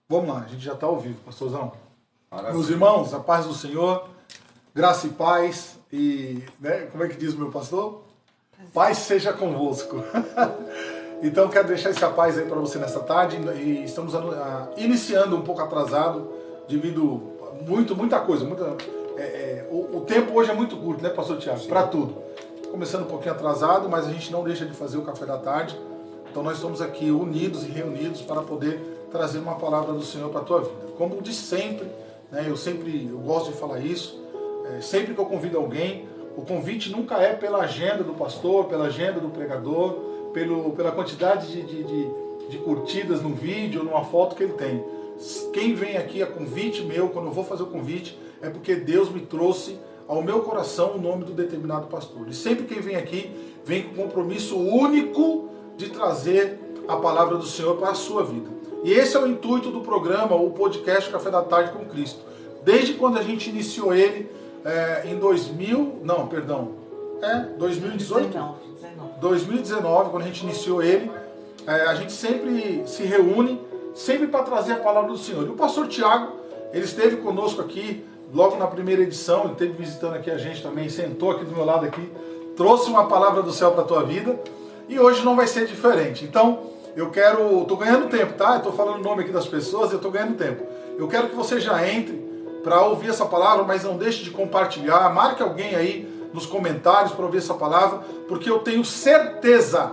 Vamos lá, a gente já está ao vivo, pastorzão. Maravilha. Meus irmãos, a paz do Senhor, graça e paz, e como é que diz o meu pastor? Paz seja convosco. Então quero deixar essa paz aí para você nessa tarde, e estamos iniciando um pouco atrasado, devido muita coisa, o tempo hoje é muito curto, né, pastor Tiago? Para tudo. Começando um pouquinho atrasado, mas a gente não deixa de fazer o café da tarde. Então nós estamos aqui unidos e reunidos para poder trazer uma palavra do Senhor para a tua vida. Como de sempre, né, eu gosto de falar isso, sempre que eu convido alguém, o convite nunca é pela agenda do pastor, pela agenda do pregador, pela quantidade de curtidas no vídeo ou numa foto que ele tem. Quem vem aqui a convite meu, quando eu vou fazer o convite, é porque Deus me trouxe ao meu coração o nome do determinado pastor. E sempre quem vem aqui, vem com compromisso único de trazer a palavra do Senhor para a sua vida. E esse é o intuito do programa, o podcast Café da Tarde com Cristo. Desde quando a gente iniciou ele, em 2019, quando a gente iniciou ele, a gente sempre se reúne, sempre para trazer a palavra do Senhor. E o pastor Tiago, ele esteve conosco aqui, logo na primeira edição, ele esteve visitando aqui a gente também, sentou aqui do meu lado aqui, trouxe uma palavra do céu para a tua vida, e hoje não vai ser diferente. Então, estou ganhando tempo, tá? Eu estou falando o nome aqui das pessoas, eu estou ganhando tempo. Eu quero que você já entre para ouvir essa palavra, mas não deixe de compartilhar, marque alguém aí nos comentários para ouvir essa palavra, porque eu tenho certeza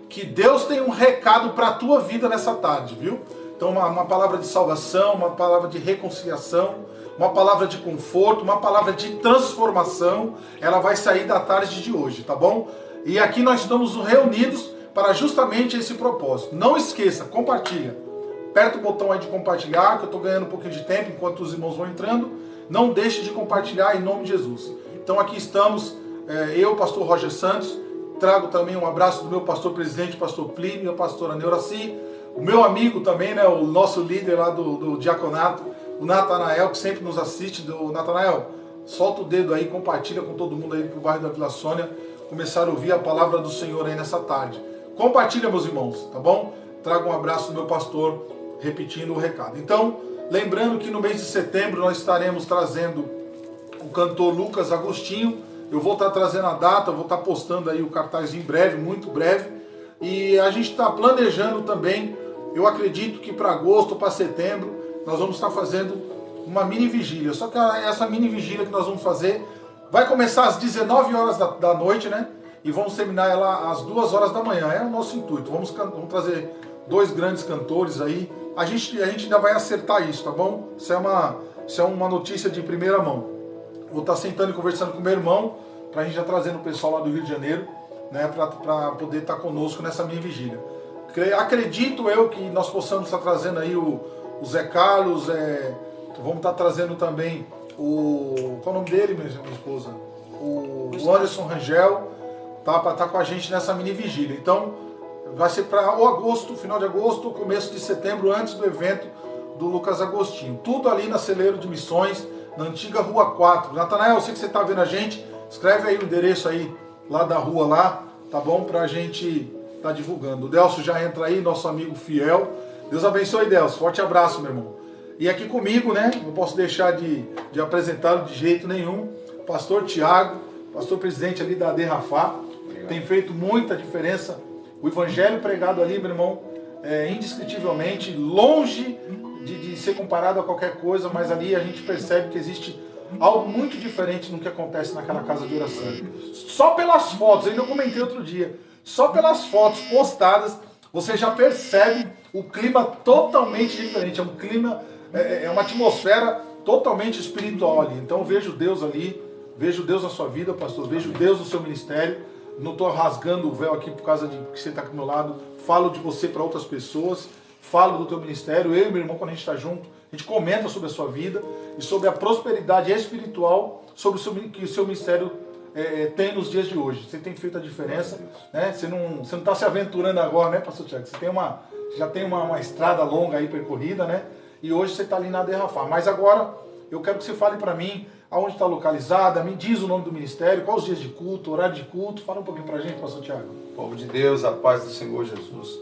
que Deus tem um recado para a tua vida nessa tarde, viu? Então uma palavra de salvação, uma palavra de reconciliação, uma palavra de conforto, uma palavra de transformação, ela vai sair da tarde de hoje, tá bom? E aqui nós estamos reunidos para justamente esse propósito. Não esqueça, compartilha. Aperta o botão aí de compartilhar, que eu estou ganhando um pouquinho de tempo enquanto os irmãos vão entrando. Não deixe de compartilhar em nome de Jesus. Então aqui estamos, eu, pastor Roger Santos, trago também um abraço do meu pastor presidente, pastor Plínio, a pastora Neuraci, o meu amigo também, né, o nosso líder lá do diaconato, o Natanael, que sempre nos assiste. Natanael, solta o dedo aí, compartilha com todo mundo aí pro bairro da Vila Sônia, começar a ouvir a palavra do Senhor aí nessa tarde. Compartilha, meus irmãos, tá bom? Trago um abraço do meu pastor, repetindo o recado. Então, lembrando que no mês de setembro nós estaremos trazendo o cantor Lucas Agostinho. Eu vou estar trazendo a data, vou estar postando aí o cartaz em breve, muito breve. E a gente está planejando também, eu acredito que para agosto, para setembro, nós vamos estar fazendo uma mini vigília. Só que essa mini vigília que nós vamos fazer vai começar às 19 horas da noite, né? E vamos terminar ela às 2 horas da manhã. É o nosso intuito. Vamos trazer 2 grandes cantores aí. A gente ainda vai acertar isso, tá bom? Isso é uma notícia de primeira mão. Vou estar sentando e conversando com meu irmão, para a gente já trazendo o pessoal lá do Rio de Janeiro, né? Para poder estar conosco nessa mini vigília. Acredito eu que nós possamos estar trazendo aí o Zé Carlos, vamos estar trazendo também qual é o nome dele, minha esposa? O Anderson Rangel, tá, para estar com a gente nessa mini vigília. Então, vai ser para o agosto, final de agosto, começo de setembro, antes do evento do Lucas Agostinho. Tudo ali na Celeiro de Missões, na antiga Rua 4. Natanael, eu sei que você está vendo a gente, escreve aí o endereço aí, lá da rua lá, tá bom? Para a gente estar divulgando. O Delcio já entra aí, nosso amigo fiel. Deus abençoe, Delcio. Forte abraço, meu irmão. E aqui comigo, né, não posso deixar de apresentá-lo de jeito nenhum, pastor Tiago, pastor presidente ali da Derrafá. Tem feito muita diferença. O evangelho pregado ali, meu irmão, é indescritivelmente longe de ser comparado a qualquer coisa, mas ali a gente percebe que existe algo muito diferente no que acontece naquela casa de oração. Só pelas fotos, ainda eu comentei outro dia, só pelas fotos postadas, você já percebe o clima totalmente diferente. É um clima, é uma atmosfera totalmente espiritual ali. Então eu vejo Deus ali, vejo Deus na sua vida, pastor, vejo Deus no seu ministério. Não estou rasgando o véu aqui por causa de que você está aqui do meu lado. Falo de você para outras pessoas, falo do teu ministério. Eu e meu irmão, quando a gente está junto, a gente comenta sobre a sua vida e sobre a prosperidade espiritual sobre que o seu ministério tem nos dias de hoje. Você tem feito a diferença, né? Você não está se aventurando agora, né, pastor Tiago? Você já tem uma estrada longa aí percorrida, né? E hoje você está ali na Derrafar. Mas agora eu quero que você fale para mim aonde está localizada, me diz o nome do ministério, quais os dias de culto, horário de culto. Fala um pouquinho para a gente, pastor Tiago. Povo de Deus, a paz do Senhor Jesus.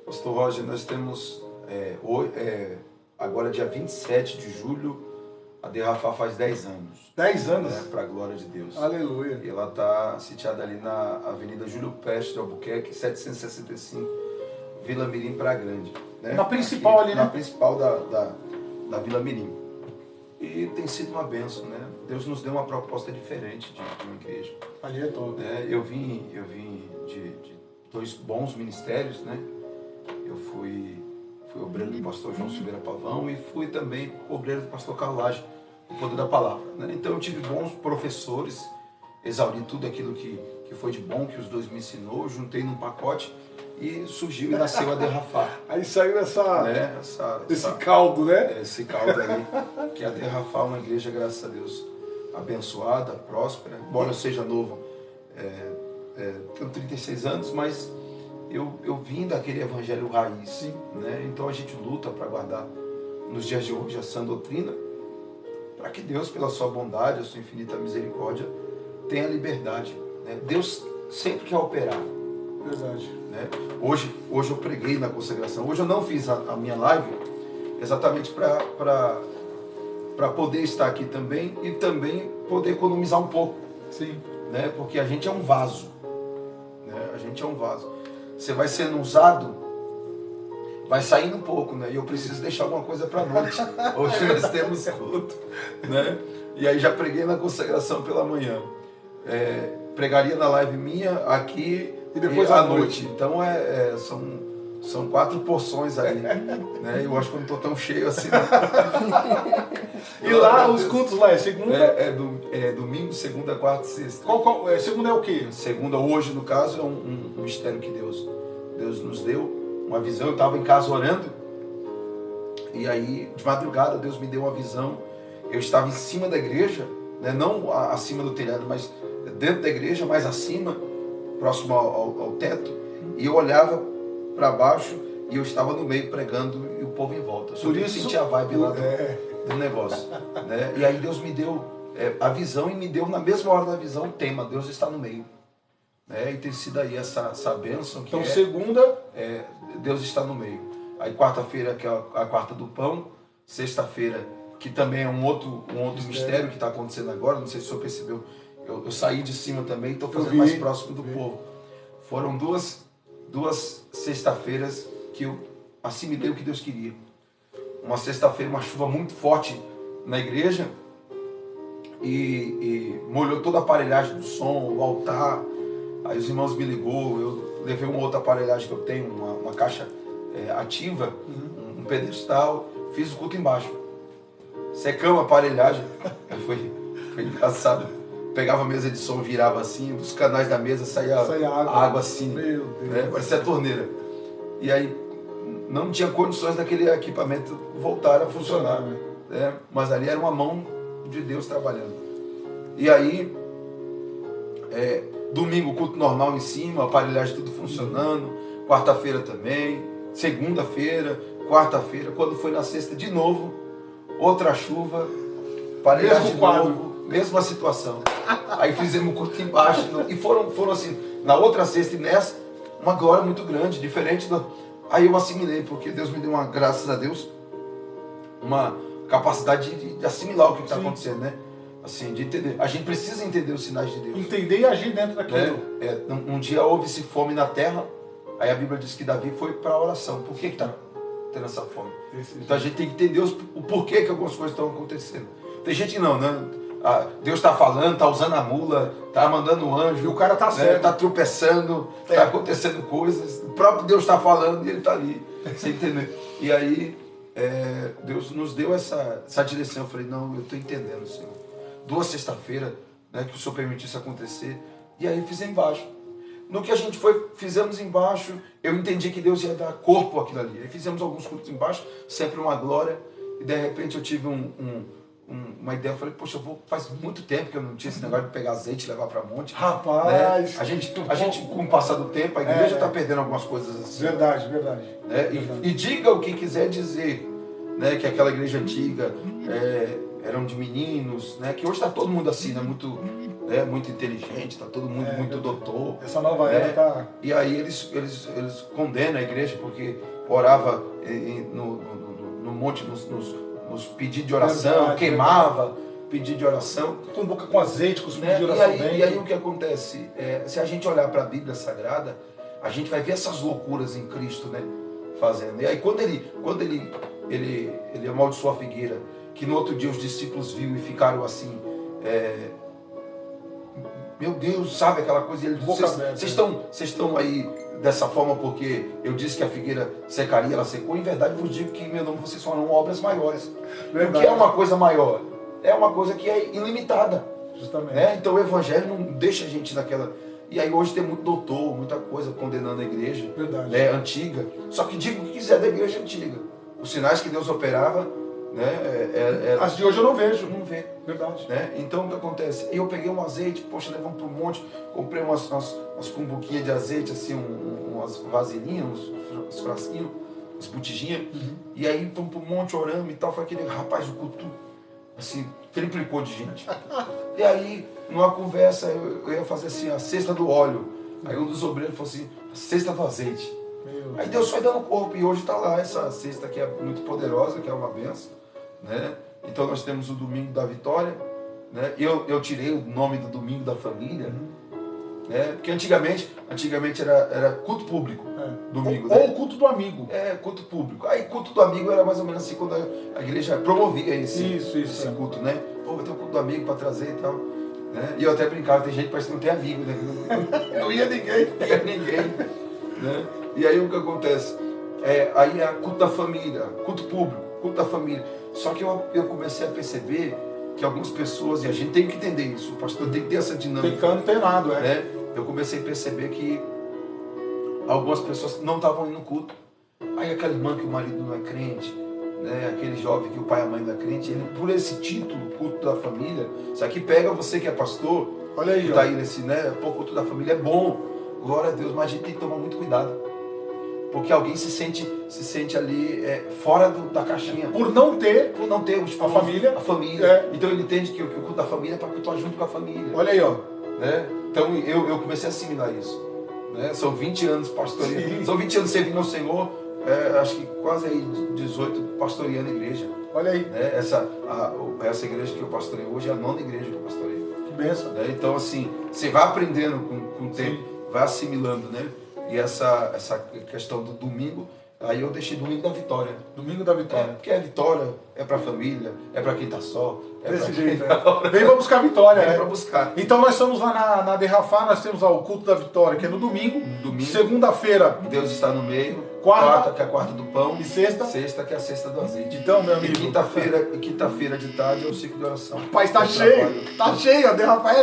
Pastor Roger, nós temos agora dia 27 de julho, a Derrafar faz 10 anos. 10 anos? Para a glória de Deus. Aleluia. E ela está sitiada ali na Avenida Júlio Prestes de Albuquerque, 765, Vila Mirim, Praia Grande. Né? Na principal aqui, ali, né? Na principal da Vila Mirim. E tem sido uma bênção, né? Deus nos deu uma proposta diferente de uma igreja. Ali é top. Eu vim de dois bons ministérios, né? Eu fui obreiro do pastor João Silveira Pavão e fui também obreiro do pastor Carlos Lage, o poder da palavra. Né? Então eu tive bons professores, exauri tudo aquilo que foi de bom, que os dois me ensinou, juntei num pacote e surgiu e nasceu a Derrafar. Aí saiu esse caldo, né? Esse caldo aí, que a Derrafar é uma igreja, graças a Deus, abençoada, próspera. Embora eu seja novo, tenho 36 anos, mas eu vim daquele evangelho raiz. Né? Então a gente luta para guardar nos dias de hoje a sã doutrina, para que Deus, pela sua bondade, a sua infinita misericórdia, tenha liberdade. Né? Deus sempre quer operar. Verdade. Né? Hoje eu preguei na consagração. Hoje eu não fiz a minha live exatamente para poder estar aqui também e também poder economizar um pouco. Sim. Né? Porque a gente é um vaso. Né? A gente é um vaso. Você vai sendo usado, vai saindo um pouco, né? E eu preciso deixar alguma coisa para a noite. Hoje nós temos culto, né? E aí já preguei na consagração pela manhã. Pregaria na live minha aqui e depois à noite. Então são 4 porções aí, né? Eu acho que eu não estou tão cheio assim. E lá os cultos lá é segunda? Domingo, segunda, quarta e sexta. Segunda é o quê? Segunda, hoje no caso, é um mistério que Deus nos deu, uma visão. Eu estava em casa orando e aí de madrugada Deus me deu uma visão. Eu estava em cima da igreja, né? Não acima do telhado, mas dentro da igreja, mais acima, próximo ao teto, e eu olhava para baixo e eu estava no meio pregando e o povo em volta. Só que eu senti a vibe lá do negócio. Né? E aí Deus me deu a visão e me deu na mesma hora da visão o tema, Deus está no meio. E tem sido aí essa bênção. Então segunda... Deus está no meio. Aí quarta-feira, que é a quarta do pão, sexta-feira, que também é um outro mistério que está acontecendo agora, não sei se o senhor percebeu, eu saí de cima também, estou fazendo mais próximo do povo. Foram duas sexta-feiras que eu assimilei o que Deus queria. Uma sexta-feira, uma chuva muito forte na igreja e molhou toda a aparelhagem do som, o altar. Aí os irmãos me ligou, eu levei uma outra aparelhagem que eu tenho, uma caixa ativa, um pedestal, fiz o culto embaixo. Secamos a aparelhagem, foi engraçado. Pegava a mesa de som, virava assim, dos canais da mesa saía água assim, meu Deus, parecia a torneira. E aí não tinha condições daquele equipamento voltar a funcionar. Mas ali era uma mão de Deus trabalhando. E aí, domingo culto normal em cima, aparelhagem tudo funcionando, quarta-feira também, segunda-feira, quarta-feira, quando foi na sexta de novo, outra chuva, aparelhagem de novo, mesma situação. Aí fizemos o culto embaixo e foram assim, na outra sexta e nessa, uma glória muito grande, diferente do... Aí eu assimilei, porque Deus me deu graças a Deus, uma capacidade de assimilar o que está acontecendo, né? Assim, de entender. A gente precisa entender os sinais de Deus. Entender e agir dentro daquilo. Um dia houve-se fome na terra, aí a Bíblia diz que Davi foi para a oração. Por que está tendo essa fome? Então a gente tem que entender o porquê que algumas coisas estão acontecendo. Tem gente que não, né? Deus está falando, está usando a mula, está mandando um anjo. E o cara está certo. Está tropeçando, está acontecendo coisas. O próprio Deus está falando e ele está ali. Você entendeu? E aí Deus nos deu essa direção. Eu falei, não, eu estou entendendo, Senhor. 2 sexta-feira, né, que o Senhor permitisse acontecer. E aí fiz embaixo. No que a gente fizemos embaixo, eu entendi que Deus ia dar corpo àquilo ali. Aí fizemos alguns cultos embaixo, sempre uma glória. E de repente eu tive uma ideia, eu falei, poxa, faz muito tempo que eu não tinha esse negócio de pegar azeite e levar para monte. Rapaz! Né? A gente, com o passar do tempo, a igreja está perdendo algumas coisas assim. Verdade. Né? E diga o que quiser dizer, né? Que aquela igreja antiga eram de meninos, né? Que hoje está todo mundo assim, né? Muito inteligente, está todo mundo muito doutor. Essa nova era está... E aí eles condenam a igreja porque orava no no monte, nos pedidos de oração, Verdade, queimava pedido de oração. Com boca com azeite, com os Né? pedidos de oração E aí o que acontece? Se a gente olhar para a Bíblia Sagrada, a gente vai ver essas loucuras em Cristo, né? Fazendo. E aí quando ele amaldiçoou a figueira, que no outro dia os discípulos viram e ficaram assim, meu Deus, sabe aquela coisa? Vocês estão aí dessa forma porque eu disse que a figueira secaria, ela secou. Em verdade vos digo que em meu nome vocês farão obras maiores. O que é uma coisa maior? É uma coisa que é ilimitada. Justamente. Né? Então o evangelho não deixa a gente naquela... E aí hoje tem muito doutor, muita coisa condenando a igreja, né, antiga. Só que diga o que quiser da igreja antiga. Os sinais que Deus operava, né, as de hoje eu não vejo. Não vê. Verdade. Né? Então o que acontece? Eu peguei um azeite, poxa, levamos para um monte, comprei umas cumbuquinhas de azeite, assim, umas vasilhinhas, uns frasquinhos, umas botijinhas. E aí fomos para um monte, oramos e tal. Foi aquele rapaz, o culto, assim, triplicou de gente. E aí, numa conversa, eu ia fazer assim, a cesta do óleo. Aí um dos obreiros falou assim, a cesta do azeite. Aí Deus foi dando corpo, e hoje está lá essa cesta que é muito poderosa, que é uma benção, né? Então nós temos o Domingo da Vitória, né? Eu tirei o nome do Domingo da Família, né? Porque antigamente era culto público, domingo. Ou o culto do amigo. Culto público. Aí culto do amigo era mais ou menos assim, quando a igreja promovia esse culto, né? Pô, vai ter um culto do amigo para trazer e tal. Né? E eu até brincava, tem gente que parece que não tem amigo, né? Não ia ninguém. Não ia ninguém. Né? E aí o que acontece? Aí é culto da família, culto público, culto da família. Só que eu comecei a perceber que algumas pessoas, e a gente tem que entender isso, o pastor tem que ter essa dinâmica. Tem que ficar antenado, né? Eu comecei a perceber que algumas pessoas não estavam indo no culto. Aí aquela irmã que o marido não é crente, né? Aquele jovem que o pai e a mãe não é crente, ele, por esse título, culto da família, isso aqui pega você que é pastor, olha aí, que está aí nesse, né? Pô, culto da família é bom, glória a Deus, mas a gente tem que tomar muito cuidado. Porque alguém se sente ali fora da caixinha. Por não ter o esposo, a família. Então ele entende que o culto da família é para cultuar junto com a família. Olha aí, ó. Né? Então eu comecei a assimilar isso. Né? São 20 anos pastoreando. São 20 anos servindo ao Senhor. Acho que quase aí 18 pastoreando a igreja. Olha aí. Né? Essa igreja que eu pastorei hoje é a 9ª igreja que eu pastorei. Que benção. Né? Então assim, você vai aprendendo com o tempo, vai assimilando, né? E essa questão do domingo, aí eu deixei Domingo da Vitória. Domingo da Vitória. Porque a vitória é para a família, é para quem está só. Desse jeito, Vem pra buscar a vitória, Vem pra buscar. Então nós estamos lá na Derrafá, nós temos o culto da vitória, que é no domingo. Segunda-feira. Deus está no meio. Quarta, que é a quarta do pão. E sexta. Sexta, que é a sexta do azeite. Então, meu amigo. E quinta-feira de tarde é o ciclo de oração. Rapaz, tá cheio. Tá cheio, a Derrafá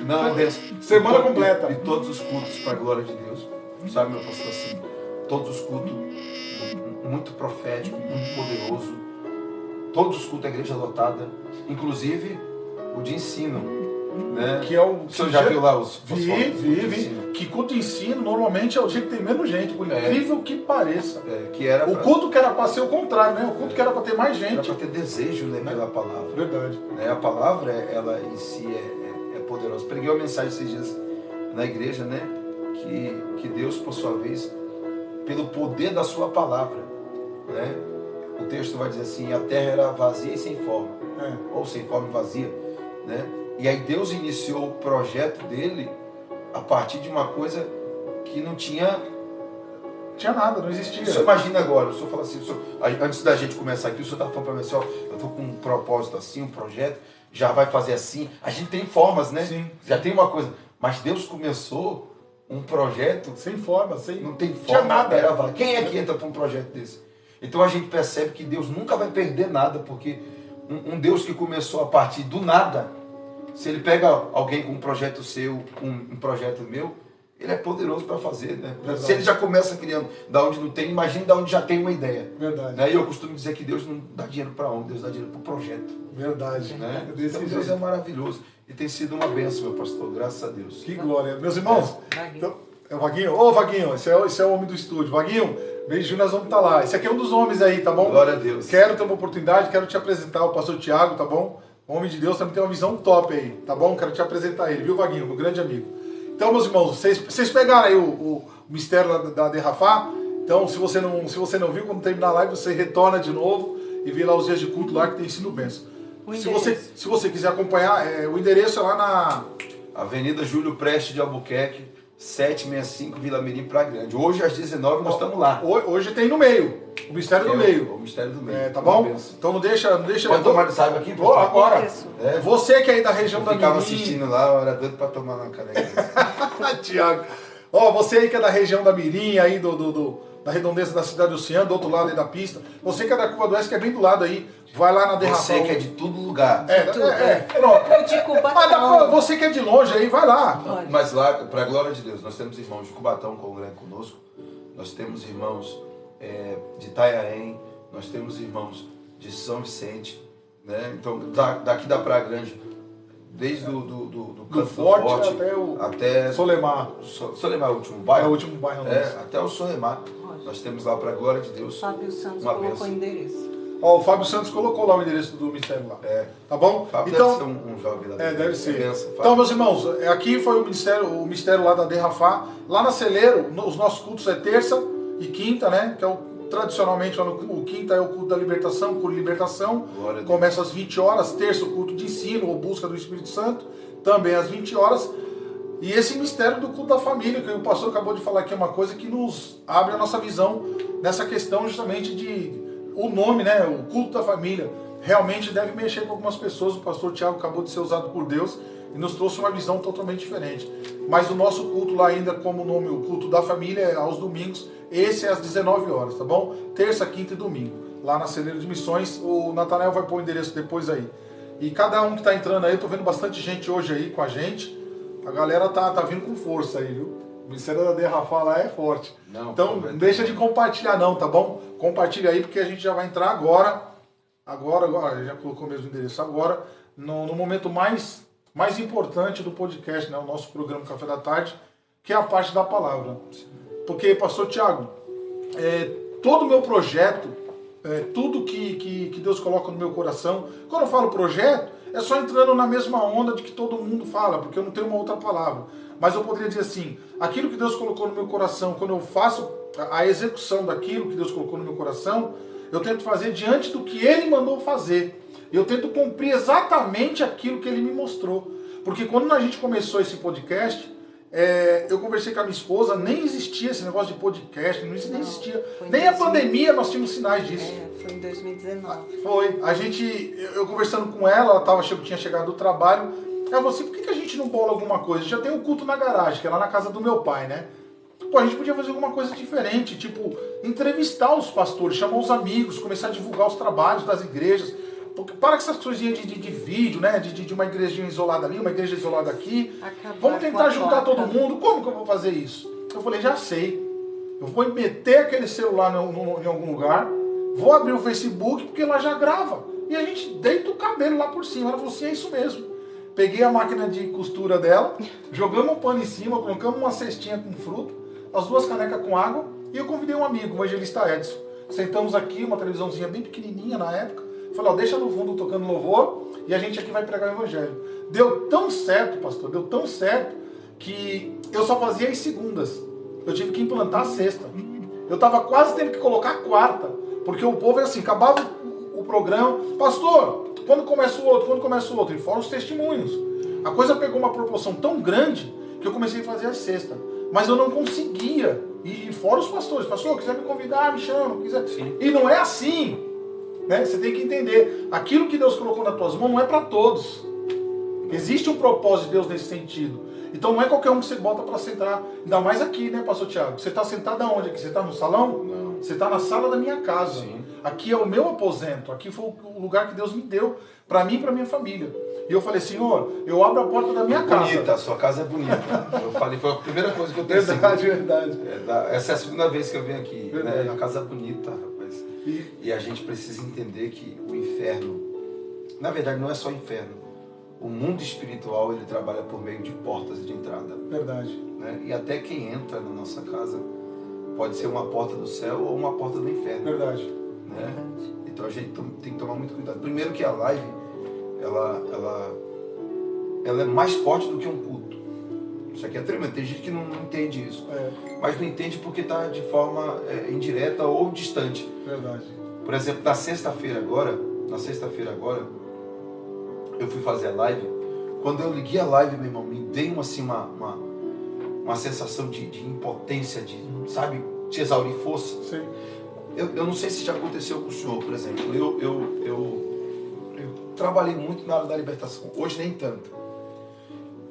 Não, é benção. Semana completa. E todos os cultos para a glória de Deus. Sabe, meu pastor, assim, todos os cultos, muito profético, muito poderoso, todos os cultos da igreja lotada, inclusive o de ensino, né? Que é o... O senhor já viu lá os Vi. Que culto de ensino normalmente é o dia que tem menos gente, por incrível que pareça. O culto que era para ser o contrário, né? O culto que era para ter mais gente. Era para ter desejo, né, pela palavra. Verdade. A palavra, ela em si é poderosa. Preguei uma mensagem esses dias na igreja, né? Que Deus, por sua vez, pelo poder da sua palavra, né? O texto vai dizer assim, a terra era vazia e sem forma, ou sem forma e vazia, né? E aí Deus iniciou o projeto dele a partir de uma coisa que não tinha nada, não existia. O senhor imagina agora, o senhor fala assim, antes da gente começar aqui, o senhor estava falando para mim assim, ó, eu estou com um propósito assim, um projeto, já vai fazer assim, a gente tem formas, né? Sim. Já tem uma coisa, mas Deus começou um projeto sem forma, não tem forma, tinha nada. Quem é que entra para um projeto desse? Então a gente percebe que Deus nunca vai perder nada, porque um Deus que começou a partir do nada, se ele pega alguém com um projeto seu, um projeto meu, ele é poderoso para fazer, né? Verdade. Se ele já começa criando da onde não tem, imagine da onde já tem uma ideia. Verdade. Né? E eu costumo dizer que Deus não dá dinheiro para onde, Deus dá dinheiro para o projeto. Verdade. Né? Então Deus é maravilhoso. E tem sido uma bênção, meu pastor, graças a Deus. Que glória. Meus irmãos, então, é o Vaguinho? Ô Vaguinho, esse é o homem do estúdio. Vaguinho, beijo, nós vamos estar lá. Esse aqui é um dos homens aí, tá bom? Glória a Deus. Quero ter uma oportunidade, quero te apresentar o pastor Tiago, tá bom? O homem de Deus também tem uma visão top aí, tá bom? Quero te apresentar ele, viu, Vaguinho? Meu grande amigo. Então, meus irmãos, vocês pegaram aí o mistério da Derrafá. Então, se você não viu, quando terminar a live, você retorna de novo e ver lá os dias de culto lá que tem sido bênção. O Se endereço. você quiser acompanhar, o endereço é lá na Avenida Júlio Prestes de Albuquerque, 765 Vila Mirim, Praia Grande. Hoje às 19 nós estamos lá. Hoje tem no meio, o Mistério do Meio. O Mistério do Meio. Tá bom? Então não deixa. Pode tomar de saiba aqui? Ó, agora. Isso. Você que é aí da região da Ficava Mirim. assistindo lá, eu era doido pra tomar na caneca. Tiago. Ó, você aí que é da região da Mirim, aí da redondeza da cidade do Oceano, do outro lado aí da pista. Você que é da Curva do Oeste, que é bem do lado aí. Vai lá na Derrafal. Você que é de todo lugar. Pronto. Eu de Cubatão. Mas você que é de longe aí, vai lá. Mas lá, para a glória de Deus, nós temos irmãos de Cubatão congregam conosco, nós temos irmãos de Itanhaém, nós temos irmãos de São Vicente, né? Então daqui da Praia Grande, desde do Canto do Forte até Solemar. Solemar é o último bairro? É o último bairro. Até o Solemar. Nós temos lá para a glória de Deus. Fábio Santos uma colocou o bênção. endereço. Ó, o Fábio Santos colocou lá o endereço do mistério lá. Tá bom? Fábio Então, deve ser um jovem lá. deve ser. Bênção, Então, meus irmãos, aqui foi o mistério lá da Derrafá. Lá na Celeiro, os nossos cultos é terça e quinta, né? Que é tradicionalmente o quinta é o culto da libertação, o culto de libertação. Começa às 20 horas. Terça, o culto de ensino ou busca do Espírito Santo, também às 20 horas. E esse mistério do culto da família, que o pastor acabou de falar aqui, é uma coisa que nos abre a nossa visão nessa questão justamente de o nome, né? O culto da família. Realmente deve mexer com algumas pessoas. O pastor Tiago acabou de ser usado por Deus e nos trouxe uma visão totalmente diferente. Mas o nosso culto lá ainda, como nome, o culto da família, é aos domingos. Esse é às 19 horas, tá bom? Terça, quinta e domingo. Lá na Celeiro de Missões. O Natanael vai pôr o endereço depois aí. E cada um que tá entrando aí, eu tô vendo bastante gente hoje aí com a gente. A galera tá vindo com força aí, viu? O Ministério da Derrafá lá é forte. Então não deixa de compartilhar não, tá bom? Compartilha aí porque a gente já vai entrar agora, já colocou mesmo o endereço agora, no momento mais importante do podcast, né? O nosso programa Café da Tarde, que é a parte da palavra. Porque, pastor Tiago, todo o meu projeto, tudo que Deus coloca no meu coração, quando eu falo projeto, é só entrando na mesma onda de que todo mundo fala, porque eu não tenho uma outra palavra. Mas eu poderia dizer assim, aquilo que Deus colocou no meu coração, quando eu faço a execução daquilo que Deus colocou no meu coração, eu tento fazer diante do que Ele mandou fazer. Eu tento cumprir exatamente aquilo que Ele me mostrou. Porque quando a gente começou esse podcast, eu conversei com a minha esposa, nem existia esse negócio de podcast, nem existia. Nem a pandemia nós tínhamos sinais disso. Foi em 2019. Foi. Eu conversando com ela tinha chegado do trabalho. Ela falou assim, por que a gente não bola alguma coisa? Já tem um culto na garagem, que é lá na casa do meu pai, né? Pô, a gente podia fazer alguma coisa diferente, tipo, entrevistar os pastores, chamar os amigos, começar a divulgar os trabalhos das igrejas. Porque para com essas coisinhas de vídeo, né? De uma igrejinha isolada ali, uma igreja isolada aqui. Vamos tentar juntar todo mundo. Como que eu vou fazer isso? Eu falei, já sei. Eu vou meter aquele celular em algum lugar, vou abrir o Facebook, porque lá já grava. E a gente deita o cabelo lá por cima. Ela falou assim, é isso mesmo. Peguei a máquina de costura dela, jogamos um pano em cima, colocamos uma cestinha com fruta, as 2 canecas com água, e eu convidei um amigo, o evangelista Edson. Sentamos aqui, uma televisãozinha bem pequenininha na época. Falei, deixa no fundo tocando louvor, e a gente aqui vai pregar o evangelho. Deu tão certo, pastor, deu tão certo, que eu só fazia as segundas. Eu tive que implantar a sexta. Eu estava quase tendo que colocar a quarta, porque o povo é assim, acabava o programa, pastor, quando começa o outro, e fora os testemunhos. A coisa pegou uma proporção tão grande que eu comecei a fazer a sexta. Mas eu não conseguia. E fora os pastores, pastor, quiser me convidar, me chama. Quiser. E não é assim. Né? Você tem que entender. Aquilo que Deus colocou nas tuas mãos não é para todos. Existe um propósito de Deus nesse sentido. Então não é qualquer um que você bota para sentar. Ainda mais aqui, né, pastor Tiago? Você está sentado aonde aqui? Você está no salão? Não. Você está na sala da minha casa. Sim. Aqui é o meu aposento. Aqui foi o lugar que Deus me deu para mim e para minha família. E eu falei, Senhor, eu abro a porta da minha casa. Bonita, a sua casa é bonita. Eu falei, foi a primeira coisa que eu pensei. Verdade. Essa é a segunda vez que eu venho aqui. Né? A casa é bonita, rapaz. E a gente precisa entender que o inferno, na verdade, não é só inferno. O mundo espiritual, ele trabalha por meio de portas de entrada. Verdade. Né? E até quem entra na nossa casa pode ser uma porta do céu ou uma porta do inferno. Verdade. Né? Então a gente tem que tomar muito cuidado. Primeiro que a live, ela é mais forte do que um culto. Isso aqui é tremendo. Tem gente que não entende isso. Mas não entende porque está de forma indireta ou distante. Verdade. Por Por exemplo, na sexta-feira agora, eu fui fazer a live. Quando eu liguei a live, meu irmão, me dei uma sensação de impotência, de, sabe, te exaurir força. Sim. Eu não sei se já aconteceu com o senhor, por exemplo. Eu trabalhei muito na área da libertação. Hoje nem tanto.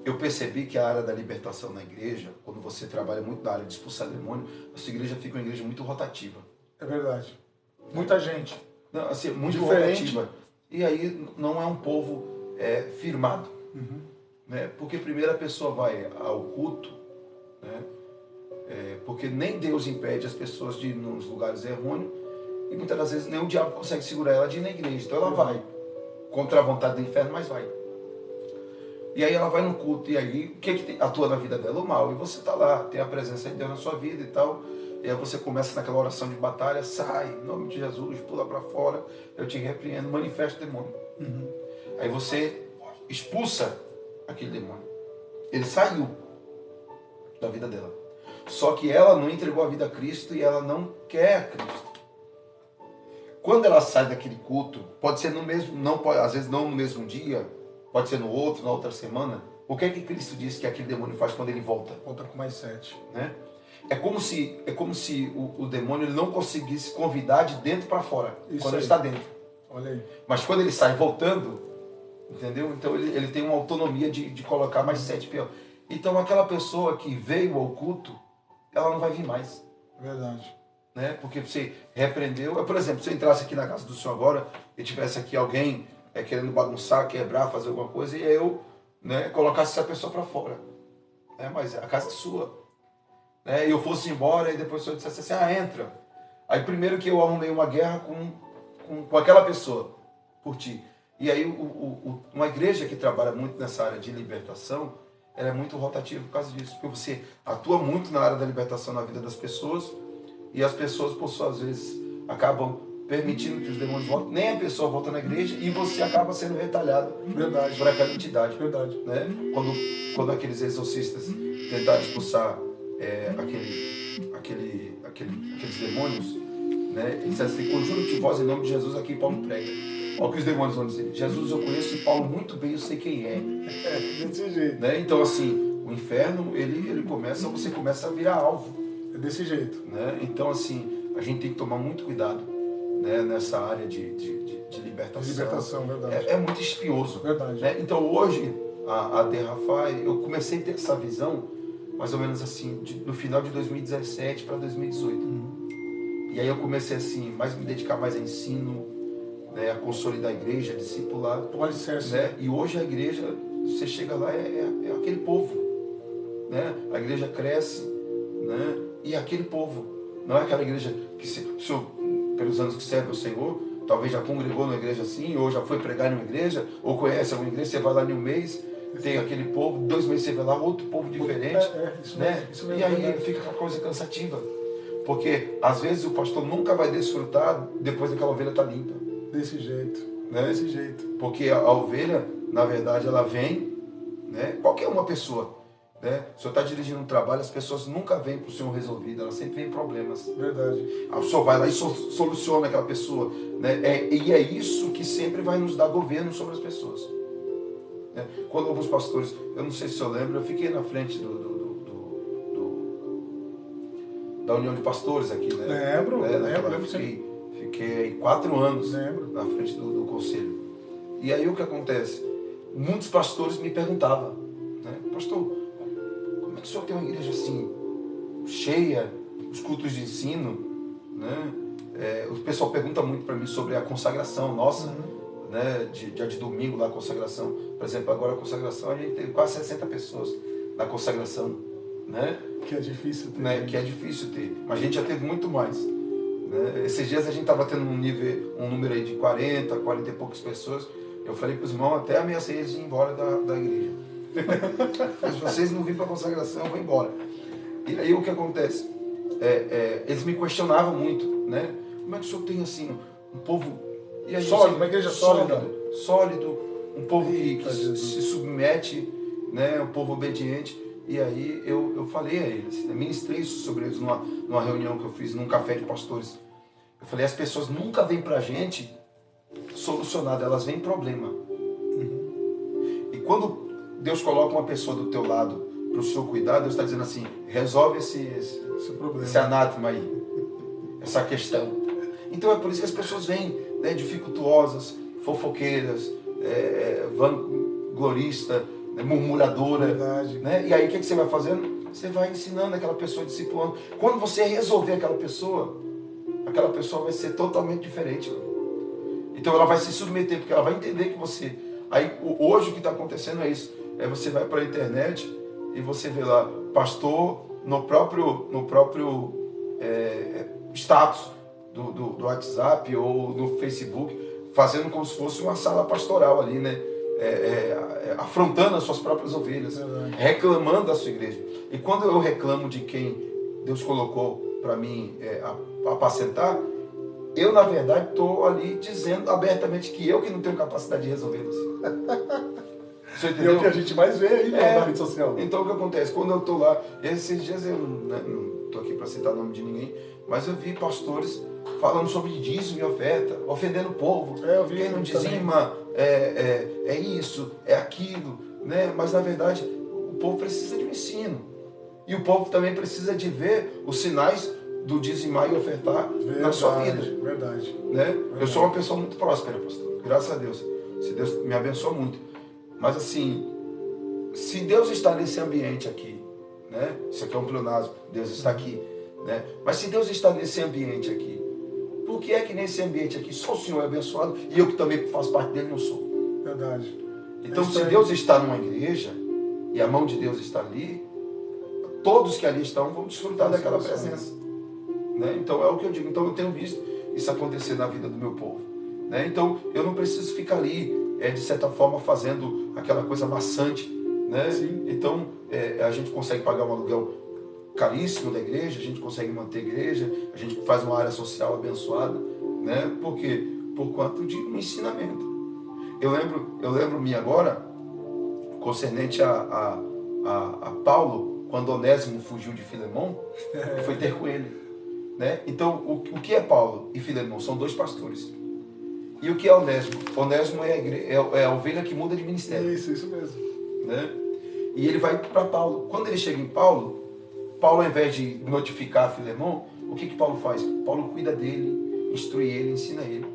Eu percebi que a área da libertação na igreja, quando você trabalha muito na área de expulsar demônio, a sua igreja fica uma igreja muito rotativa. É verdade. Muita gente. Não, assim, muito diferente. rotativa. E aí não é um povo firmado. Uhum. Né? Porque primeiro a pessoa vai ao culto, né? Porque nem Deus impede as pessoas de ir nos lugares errôneos, e muitas das vezes nem o diabo consegue segurar ela de ir na igreja. Então ela vai, contra a vontade do inferno, mas vai. E aí ela vai no culto, e aí o que atua na vida dela? O mal. E você está lá, tem a presença de Deus na sua vida e tal. E aí você começa naquela oração de batalha, sai, em nome de Jesus, pula para fora, eu te repreendo, manifesta o demônio. Uhum. Aí você expulsa aquele demônio. Ele saiu da vida dela. Só que ela não entregou a vida a Cristo e ela não quer Cristo. Quando ela sai daquele culto, pode ser no mesmo, às vezes não no mesmo dia, pode ser no outro, na outra semana. O que é que Cristo disse que aquele demônio faz quando ele volta? Volta com mais 7. Né? É como se o demônio ele não conseguisse convidar de dentro para fora, Isso quando aí. ele está dentro. Olha aí. Mas quando ele sai voltando, entendeu? Então ele tem uma autonomia de colocar mais 7 peões. Então aquela pessoa que veio ao culto, ela não vai vir mais. Verdade. Né? Porque você repreendeu. Por exemplo, se eu entrasse aqui na casa do senhor agora e tivesse aqui alguém querendo bagunçar, quebrar, fazer alguma coisa, e eu, né, colocasse essa pessoa para fora. Né? Mas a casa é sua. Né? E eu fosse embora e depois o senhor dissesse assim, entra. Aí primeiro que eu arrumei uma guerra com aquela pessoa, por ti. E aí uma igreja que trabalha muito nessa área de libertação, ela é muito rotativa por causa disso. Porque você atua muito na área da libertação na vida das pessoas, e as pessoas, por suas vezes, acabam permitindo que os demônios voltem. Nem a pessoa volta na igreja e você acaba sendo retalhado. Verdade. Por aquela entidade. Verdade. Né? Quando aqueles exorcistas tentaram expulsar aqueles demônios, né? Ele disse assim, conjuro-te vós em nome de Jesus, aqui Paulo prega. Olha o que os demônios vão dizer. Jesus eu conheço e Paulo muito bem, eu sei quem é. Desse jeito. Né? Então assim, o inferno, você começa a virar alvo. É desse jeito. Né? Então assim, a gente tem que tomar muito cuidado, né? Nessa área de libertação. De libertação, verdade. É muito espinhoso. Verdade. Né? Então hoje, a Derrafai, eu comecei a ter essa visão, mais ou menos assim, no final de 2017 para 2018. E aí eu comecei assim, me dedicar mais a ensino, né, a consolidar a igreja, a discipular. Pode ser, né? E hoje a igreja, você chega lá, é aquele povo. Né? A igreja cresce, né? E é aquele povo. Não é aquela igreja que, o senhor, pelos anos que serve o Senhor, talvez já congregou numa igreja assim, ou já foi pregar numa igreja, ou conhece alguma igreja, você vai lá em um mês, tem aquele povo, 2 meses você vai lá, outro povo diferente. Isso né? mesmo, isso mesmo, e aí verdade. fica aquela coisa cansativa. Porque às vezes o pastor nunca vai desfrutar depois daquela ovelha estar limpa. Desse jeito. Né? Desse jeito. Porque a ovelha, na verdade, ela vem, né? Qualquer uma pessoa. Né? O senhor está dirigindo um trabalho, as pessoas nunca vêm para o senhor resolvido, elas sempre vêm problemas. Verdade. O senhor vai lá e soluciona aquela pessoa. Né? E é isso que sempre vai nos dar governo sobre as pessoas. Né? Quando alguns pastores, eu não sei se o senhor lembra, eu fiquei na frente da União de Pastores aqui, né? Lembro. Fiquei 4 anos Lembro. na frente do conselho. E aí o que acontece? Muitos pastores me perguntavam, né? Pastor, como é que o senhor tem uma igreja assim, cheia, os cultos de ensino, né? O pessoal pergunta muito para mim sobre a consagração nossa, né? Dia de domingo lá, a consagração. Por exemplo, agora a consagração, a gente teve quase 60 pessoas na consagração, né? Que é difícil ter. Né? Que é difícil ter, mas a gente já teve muito mais. Né? Esses dias a gente estava tendo um número aí de 40 e poucas pessoas. Eu falei para os irmãos, até ameacei eles de ir embora da igreja. Se vocês não virem para a consagração, eu vou embora. E aí o que acontece? Eles me questionavam muito, né? Como é que o senhor tem assim, um povo... E aí, sólido, uma igreja sólida. Sólido, um povo que Jesus. se submete, né? Um povo obediente. E aí eu falei a eles, ministrei isso sobre eles numa reunião que eu fiz, num café de pastores. Eu falei, as pessoas nunca vêm pra gente solucionada, elas vêm problema. E quando Deus coloca uma pessoa do teu lado para o seu cuidar, Deus está dizendo assim, resolve esse problema, esse anátema aí, essa questão. Então é por isso que as pessoas vêm, né, dificultuosas, fofoqueiras, vangloristas, né, murmuradora. Né? E aí o que você vai fazendo? Você vai ensinando aquela pessoa, discipulando. Quando você resolver aquela pessoa vai ser totalmente diferente. Então ela vai se submeter, porque ela vai entender que você... Aí hoje o que está acontecendo é isso. Você vai para a internet e você vê lá, pastor no próprio status do WhatsApp ou no Facebook, fazendo como se fosse uma sala pastoral ali, né? Afrontando as suas próprias ovelhas, reclamando da sua igreja. E quando eu reclamo de quem Deus colocou para mim apacentar, eu na verdade estou ali dizendo abertamente que eu que não tenho capacidade de resolvê-los. Você entendeu? É o que a gente mais vê aí na rede social. Então o que acontece? Quando eu estou lá, esses dias eu não estou aqui para citar o nome de ninguém, mas eu vi pastores falando sobre dízimo e oferta, ofendendo o povo. Quem não dizima é isso, é aquilo, né? Mas na verdade o povo precisa de um ensino. E o povo também precisa de ver os sinais do dizimar e ofertar na sua vida. Verdade. Né? Eu sou uma pessoa muito próspera, pastor. Graças a Deus. Se Deus me abençoa muito. Mas assim, se Deus está nesse ambiente aqui, né? Isso aqui é um pleonasmo, Deus está aqui, né? Mas se Deus está nesse ambiente aqui, por que é que nesse ambiente aqui só o Senhor é abençoado e eu que também faço parte dele não sou? Verdade. Então se Deus está numa igreja e a mão de Deus está ali, todos que ali estão vão desfrutar daquela presença. Né? Então é o que eu digo. Então eu tenho visto isso acontecer na vida do meu povo. Né? Então eu não preciso ficar ali, de certa forma, fazendo aquela coisa maçante. Né? Então a gente consegue pagar um aluguel caríssimo da igreja, a gente consegue manter a igreja, a gente faz uma área social abençoada. Né? Por quê? Por conta de um ensinamento. Eu lembro-me agora, concernente a Paulo, quando Onésimo fugiu de Filemon, e foi ter com ele. Né? Então, o que é Paulo e Filemon? São dois pastores. E o que é Onésimo? Onésimo é a ovelha que muda de ministério. Isso mesmo. Né? E ele vai para Paulo. Quando ele chega em Paulo, ao invés de notificar Filemon, o que Paulo faz? Paulo cuida dele, instrui ele, ensina ele.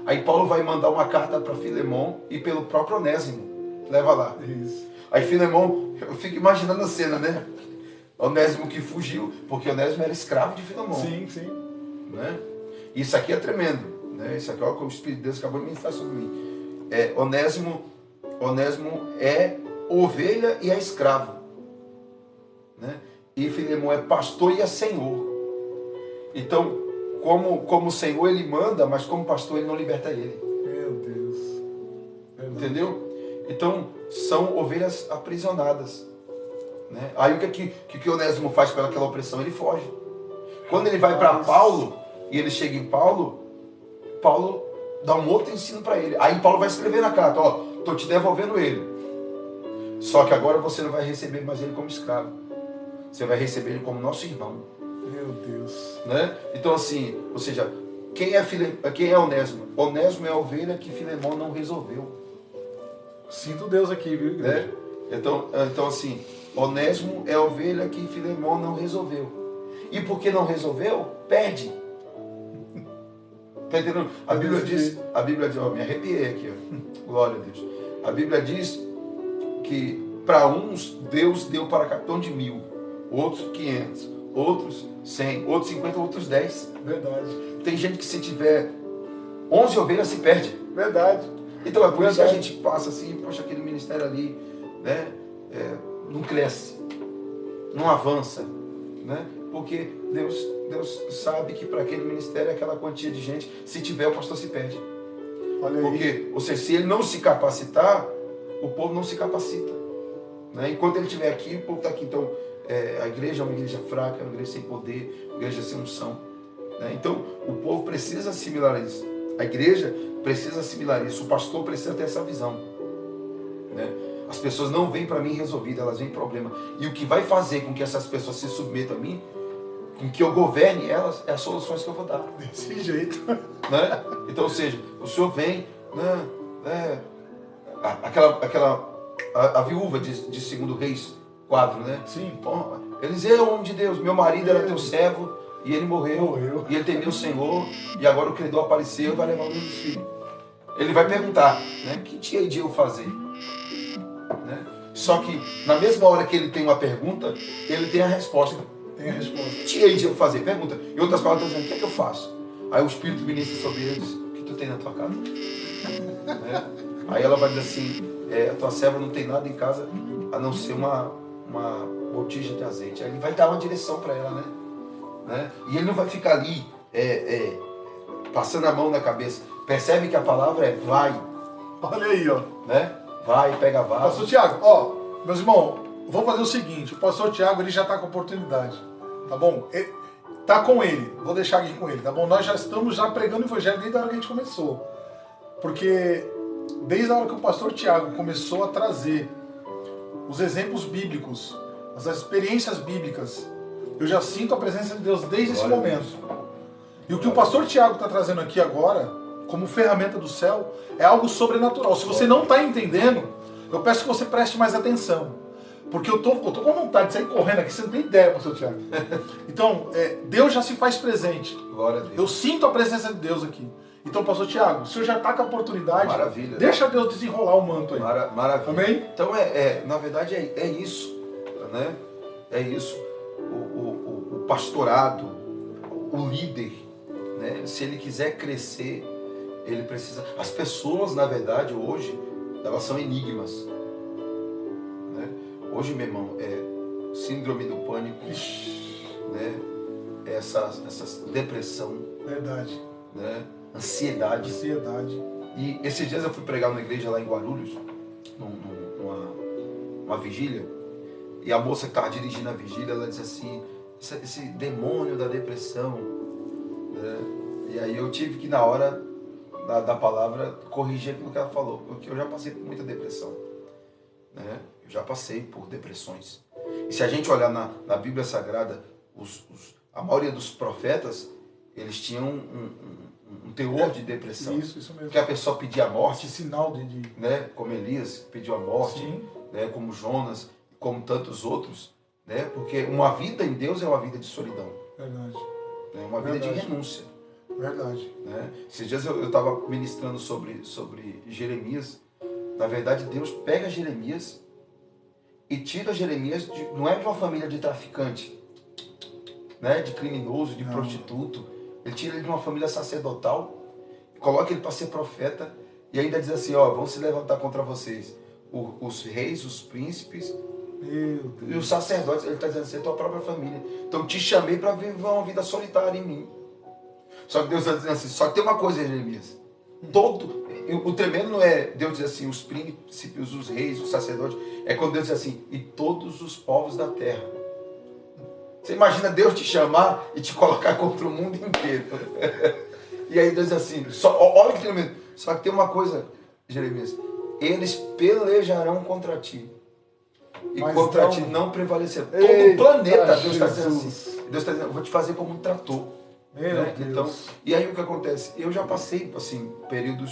Aí Paulo vai mandar uma carta para Filemon e pelo próprio Onésimo. Leva lá. Isso. Aí Filemon, eu fico imaginando a cena, né? Onésimo que fugiu, porque Onésimo era escravo de Filemon. Sim. Né? Isso aqui é tremendo. Né? Isso aqui é o que o Espírito de Deus acabou de ministrar sobre mim. Onésimo é ovelha e é escravo. Né? E Filemon é pastor e é senhor. Então, como senhor ele manda, mas como pastor ele não liberta ele. Meu Deus. Entendeu? Então, são ovelhas aprisionadas. Né? Aí o que Onésimo faz pela aquela opressão? Ele foge. Quando ele vai para Paulo, e ele chega em Paulo dá um outro ensino para ele. Aí Paulo vai escrever na carta, estou te devolvendo ele. Só que agora você não vai receber mais ele como escravo. Você vai receber ele como nosso irmão. Meu Deus. Né? Então assim, ou seja, quem é Onésimo? Onésimo é a ovelha que Filemon não resolveu. Sinto Deus aqui, viu, igreja? Né? Então assim, Onésimo é a ovelha que Filemon não resolveu. E porque não resolveu, perde. Está entendendo? A Bíblia diz, me arrepiei aqui, glória a Deus. A Bíblia diz que para uns Deus deu para capitão de 1000, outros 500, outros 100, outros 50, outros 10. Verdade. Tem gente que se tiver 11 ovelhas se perde. Verdade. Então é por isso que a gente passa assim, poxa, aquele ministério ali, né, não cresce, não avança, né? Porque Deus sabe que para aquele ministério, aquela quantia de gente, se tiver, o pastor se perde. Olha aí. Porque, ou seja, se ele não se capacitar, o povo não se capacita. Né? Enquanto ele estiver aqui, o povo está aqui. Então, a igreja é uma igreja fraca, é uma igreja sem poder, uma igreja sem unção. Né? Então, o povo precisa assimilar isso. A igreja precisa assimilar isso. O pastor precisa ter essa visão. Né? As pessoas não vêm para mim resolvidas, elas vêm problema. E o que vai fazer com que essas pessoas se submetam a mim com que eu governe elas, é as soluções que eu vou dar. Desse jeito. Né? Então, ou seja, o Senhor vem, né, a viúva de Segundo Reis 4, né? Sim. Eliseu, homem de Deus, meu marido era teu servo e ele morreu. E ele temeu o Senhor e agora o credor apareceu e vai levar o meu filho. Ele vai perguntar, né, o que tinha de eu fazer? Né? Só que na mesma hora que ele tem uma pergunta, ele tem a resposta. Tem a resposta. O que tinha de eu fazer? Pergunta. Em outras palavras, dizendo, o que é que eu faço? Aí o Espírito ministra sobre ele e diz, o que tu tem na tua casa? Né? Aí ela vai dizer assim, a tua serva não tem nada em casa a não ser uma botija de azeite. Aí ele vai dar uma direção para ela, né? E ele não vai ficar ali passando a mão na cabeça. Percebe que a palavra é vai. Olha aí, ó. Né? Vai, pega a vaso. Pastor Tiago, ó, meus irmãos, vamos fazer o seguinte, o pastor Tiago, ele já está com oportunidade, tá bom? Tá com ele, vou deixar aqui com ele, tá bom? Nós já estamos pregando o evangelho desde a hora que a gente começou. Porque desde a hora que o pastor Tiago começou a trazer os exemplos bíblicos, as experiências bíblicas, eu já sinto a presença de Deus desde esse momento. E o que o pastor Tiago está trazendo aqui agora, como ferramenta do céu, é algo sobrenatural. Se você não está entendendo, eu peço que você preste mais atenção. Porque eu tô com vontade de sair correndo aqui, você não tem ideia, pastor Tiago. Então, Deus já se faz presente. Glória a Deus. Eu sinto a presença de Deus aqui. Então, pastor Tiago, o senhor já está com a oportunidade. Maravilha. Deixa Deus desenrolar o manto aí. Maravilha. Amém? Então, na verdade, é isso. Né? É isso. O pastorado, o líder, né? Se ele quiser crescer, ele precisa... As pessoas, na verdade, hoje, elas são enigmas. Né? Hoje, meu irmão, síndrome do pânico, né? Essa depressão. Verdade. Né? Ansiedade. E esses dias eu fui pregar numa igreja lá em Guarulhos, numa vigília, e a moça que estava dirigindo a vigília, ela disse assim, esse demônio da depressão, né? E aí eu tive que, na hora da palavra, corrigir aquilo que ela falou, porque eu já passei por muita depressão, né? Eu já passei por depressões. E se a gente olhar na Bíblia Sagrada, a maioria dos profetas, eles tinham um teor de depressão. Isso mesmo. Que a pessoa pedia a morte. Esse sinal né? Como Elias pediu a morte, né? Como Jonas, como tantos outros, né? Porque uma vida em Deus é uma vida de solidão. Verdade. É uma vida de renúncia. Verdade. Né? Esses dias eu estava ministrando sobre Jeremias. Na verdade, Deus pega Jeremias e tira Jeremias, não é de uma família de traficante, né? De criminoso, de prostituto. Ele tira ele de uma família sacerdotal, coloca ele para ser profeta e ainda diz assim, vão se levantar contra vocês os reis, os príncipes e os sacerdotes. Ele está dizendo assim, é tua própria família. Então te chamei para viver uma vida solitária em mim. Só que Deus está dizendo assim, só que tem uma coisa, Jeremias. O tremendo não é Deus dizer assim, os príncipes, os reis, os sacerdotes. É quando Deus diz assim, e todos os povos da terra. Você imagina Deus te chamar e te colocar contra o mundo inteiro. E aí Deus diz assim, olha que tremendo. Só que tem uma coisa, Jeremias. Eles pelejarão contra ti. E mas contra ti não prevalecerão. Todo o planeta, Deus está dizendo assim. Deus está dizendo, eu vou te fazer como um trator. Né? Então, e aí o que acontece? Eu já passei assim, períodos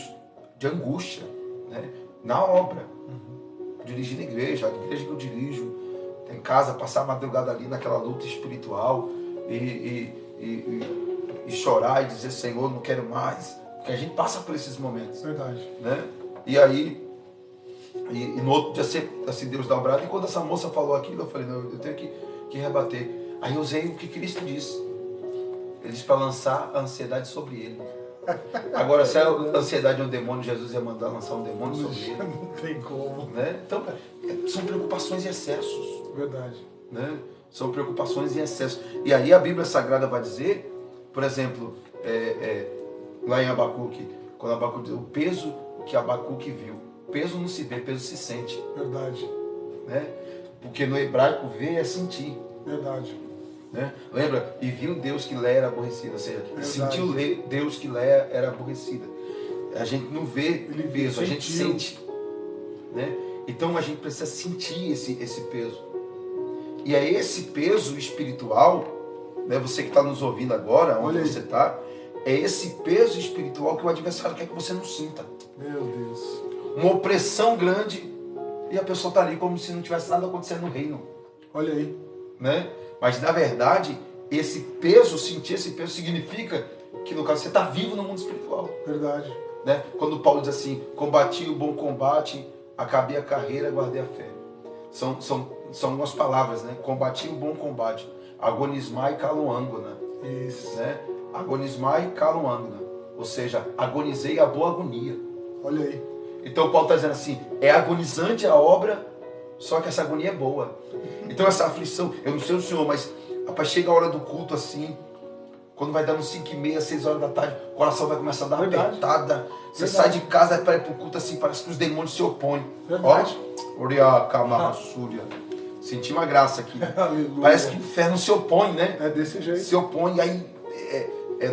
de angústia, né? Na obra. Dirigindo a igreja que eu dirijo. Em casa, passar a madrugada ali naquela luta espiritual e chorar e dizer, Senhor, não quero mais. Porque a gente passa por esses momentos. Verdade. Né? E aí, no outro dia, assim, Deus dá um brado. E quando essa moça falou aquilo, eu falei, não, eu tenho que rebater. Aí eu usei o que Cristo disse. Ele disse para lançar a ansiedade sobre ele. Agora, se a ansiedade é um demônio, Jesus ia mandar lançar um demônio sobre ele. Não tem como. Né? Então, são preocupações e excessos. Verdade. Né? São preocupações e excessos. E aí a Bíblia Sagrada vai dizer, por exemplo, lá em Abacuque, quando Abacuque diz o peso que Abacuque viu. Peso não se vê, peso se sente. Verdade. Né? Porque no hebraico ver é sentir. Verdade. Né? Lembra? E viu Deus que Lé era aborrecida. Ou seja, sentiu Deus que Lé era aborrecida. A gente não vê peso, a gente sente. Né? Então a gente precisa sentir esse peso. E é esse peso espiritual né, você que está nos ouvindo agora, onde Olha aí. você está, é esse peso espiritual que o adversário quer que você não sinta. Meu Deus. Uma opressão grande e a pessoa está ali como se não tivesse nada acontecendo no reino. Olha aí. Né? Mas na verdade, esse peso, sentir esse peso significa que no caso você está vivo no mundo espiritual. Verdade. Né? Quando Paulo diz assim, combati o bom combate, acabei a carreira, guardei a fé. São algumas palavras, né? Combati o bom combate, agonismai caloangona. Isso. Né? Agonismai caloangona. Ou seja, agonizei a boa agonia. Olha aí. Então Paulo está dizendo assim, é agonizante a obra, só que essa agonia é boa. Então essa aflição, eu não sei o senhor, mas rapaz, chega a hora do culto assim, quando vai dando 5h30, 6 horas da tarde, o coração vai começar a dar uma apertada. Você sai de casa para ir para o culto assim, parece que os demônios se opõem. Verdade. Senti uma graça aqui. Aleluia. Parece que o inferno se opõe, né? É desse jeito. Se opõe, e aí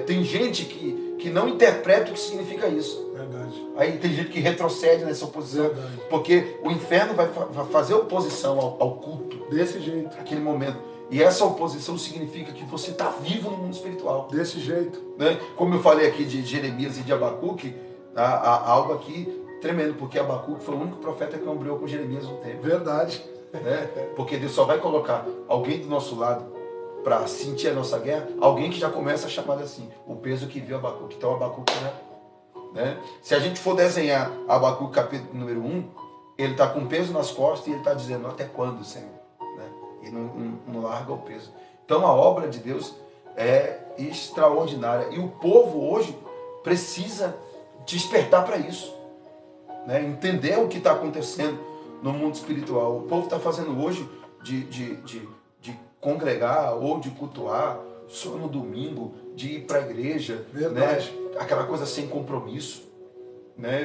tem gente que não interpreta o que significa isso. Verdade. Aí tem gente que retrocede nessa oposição. Verdade. Porque o inferno vai fazer oposição ao culto, Desse jeito. naquele momento. E essa oposição significa que você está vivo no mundo espiritual. Desse jeito. Né? Como eu falei aqui de Jeremias e de Abacuque, há algo aqui tremendo, porque Abacuque foi o único profeta que ombreou com Jeremias no tempo. Verdade. Né? Porque Deus só vai colocar alguém do nosso lado para sentir a nossa guerra, alguém que já começa a chamar assim, o peso que viu Abacuque. Então Abacuque, né? Se a gente for desenhar Abacuque capítulo número 1, ele está com peso nas costas e ele está dizendo, até quando, Senhor? Né? E não larga o peso. Então a obra de Deus é extraordinária. E o povo hoje precisa despertar para isso. Né? Entender o que está acontecendo no mundo espiritual. O povo está fazendo hoje de congregar ou de cultuar só no domingo, de ir para a igreja, né? Aquela coisa sem compromisso. Né?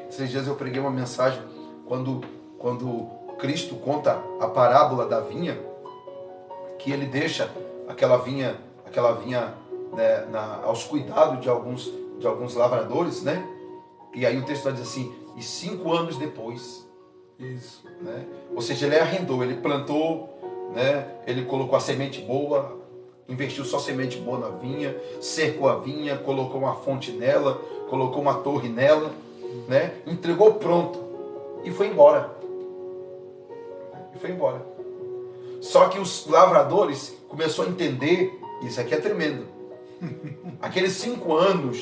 Esses dias eu preguei uma mensagem quando Cristo conta a parábola da vinha, que ele deixa aquela vinha né, aos cuidados de alguns lavradores, né? E aí o texto vai dizer assim, e 5 anos depois. Isso. Né? Ou seja, ele arrendou, ele plantou, né? Ele colocou a semente boa, investiu só semente boa na vinha, cercou a vinha, colocou uma fonte nela, colocou uma torre nela, né? Entregou pronto e foi embora. Só que os lavradores começaram a entender, isso aqui é tremendo, aqueles 5 anos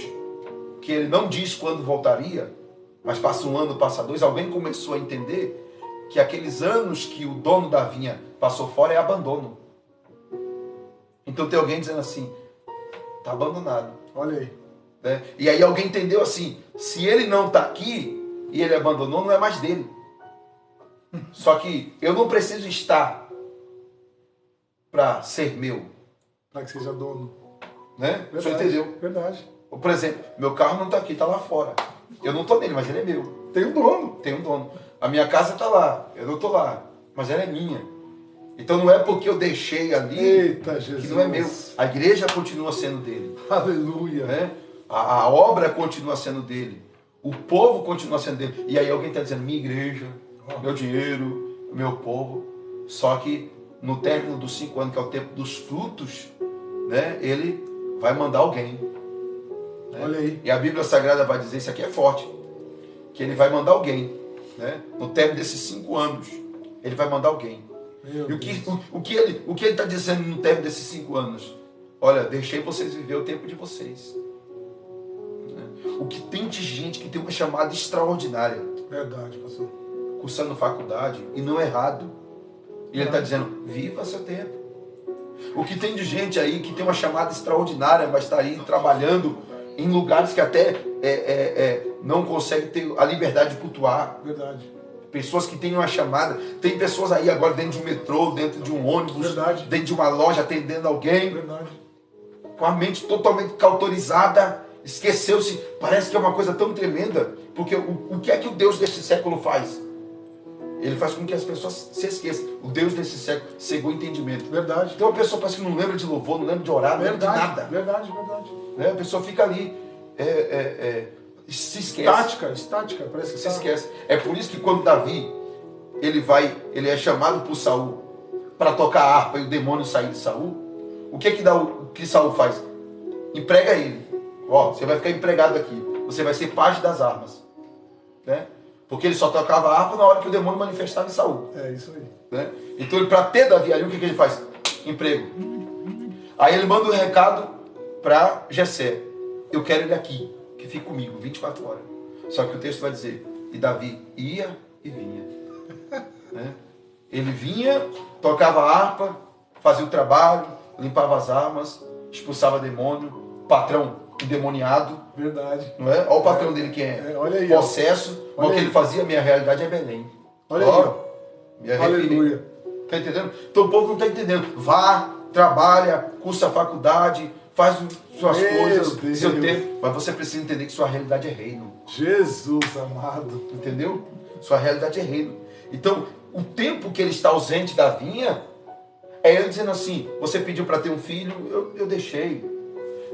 que ele não diz quando voltaria, mas passa 1 ano, passa 2, alguém começou a entender que aqueles anos que o dono da vinha passou fora é abandono. Então tem alguém dizendo assim, está abandonado. Olha aí. Né? E aí alguém entendeu assim, se ele não está aqui e ele abandonou, não é mais dele. Só que eu não preciso estar para ser meu. Para que seja dono. Né? Você entendeu? Verdade. Por exemplo, meu carro não está aqui, está lá fora. Eu não estou nele, mas ele é meu. Tem um dono. Tem um dono. A minha casa está lá, eu não estou lá, mas ela é minha. Então não é porque eu deixei ali. Eita, Jesus. Que não é meu. A igreja continua sendo dele. Aleluia. Né? A obra continua sendo dele. O povo continua sendo dele. E aí alguém está dizendo, minha igreja, meu dinheiro, meu povo. Só que no término dos 5 anos, que é o tempo dos frutos, né, ele vai mandar alguém. Né? Olha aí. E a Bíblia Sagrada vai dizer, isso aqui é forte, que ele vai mandar alguém. Né? No término desses 5 anos, ele vai mandar alguém. E o que ele está dizendo no término desses 5 anos? Olha, deixei vocês viver o tempo de vocês. Né? O que tem de gente que tem uma chamada extraordinária. Verdade, pastor. Cursando faculdade, e não é errado. E ele está dizendo, viva seu tempo. O que tem de gente aí que tem uma chamada extraordinária, mas está aí trabalhando em lugares que até não consegue ter a liberdade de cultuar. Verdade. Pessoas que têm uma chamada. Tem pessoas aí agora dentro de um metrô, dentro de um ônibus, Verdade. dentro de uma loja atendendo alguém. Verdade. Com a mente totalmente cauterizada. Esqueceu-se. Parece que é uma coisa tão tremenda. Porque o que é que o Deus desse século faz? Ele faz com que as pessoas se esqueçam. O Deus desse século cegou o entendimento. Verdade. Então a pessoa parece que não lembra de louvor, não lembra de orar, não lembra de nada. Verdade. Né? A pessoa fica ali, se esquece. Estática, parece que Se esquece. É por isso que quando Davi, ele é chamado por Saul para tocar a harpa e o demônio sair de Saul, o que Saul faz? Emprega ele. Ó, você vai ficar empregado aqui. Você vai ser pajem das armas. Né? Porque ele só tocava a harpa na hora que o demônio manifestava em Saul. É isso aí. Né? Então, para ter Davi ali, o que ele faz? Emprego. Aí ele manda um recado para Jessé. Eu quero ele aqui, que fique comigo, 24 horas. Só que o texto vai dizer, e Davi ia e vinha. Né? Ele vinha, tocava a harpa, fazia o trabalho, limpava as armas, expulsava demônio, patrão endemoniado. Verdade. Não é? Olha o patrão dele que é, olha aí, possesso. O que ele fazia, minha realidade é Belém. Olha aí. Me Aleluia. Está entendendo? Então o povo não está entendendo. Vá, trabalha, cursa a faculdade, faz suas coisas, seu tempo. Mas você precisa entender que sua realidade é reino. Jesus amado. Entendeu? Sua realidade é reino. Então, o tempo que ele está ausente da vinha, é ele dizendo assim, você pediu para ter um filho, eu deixei.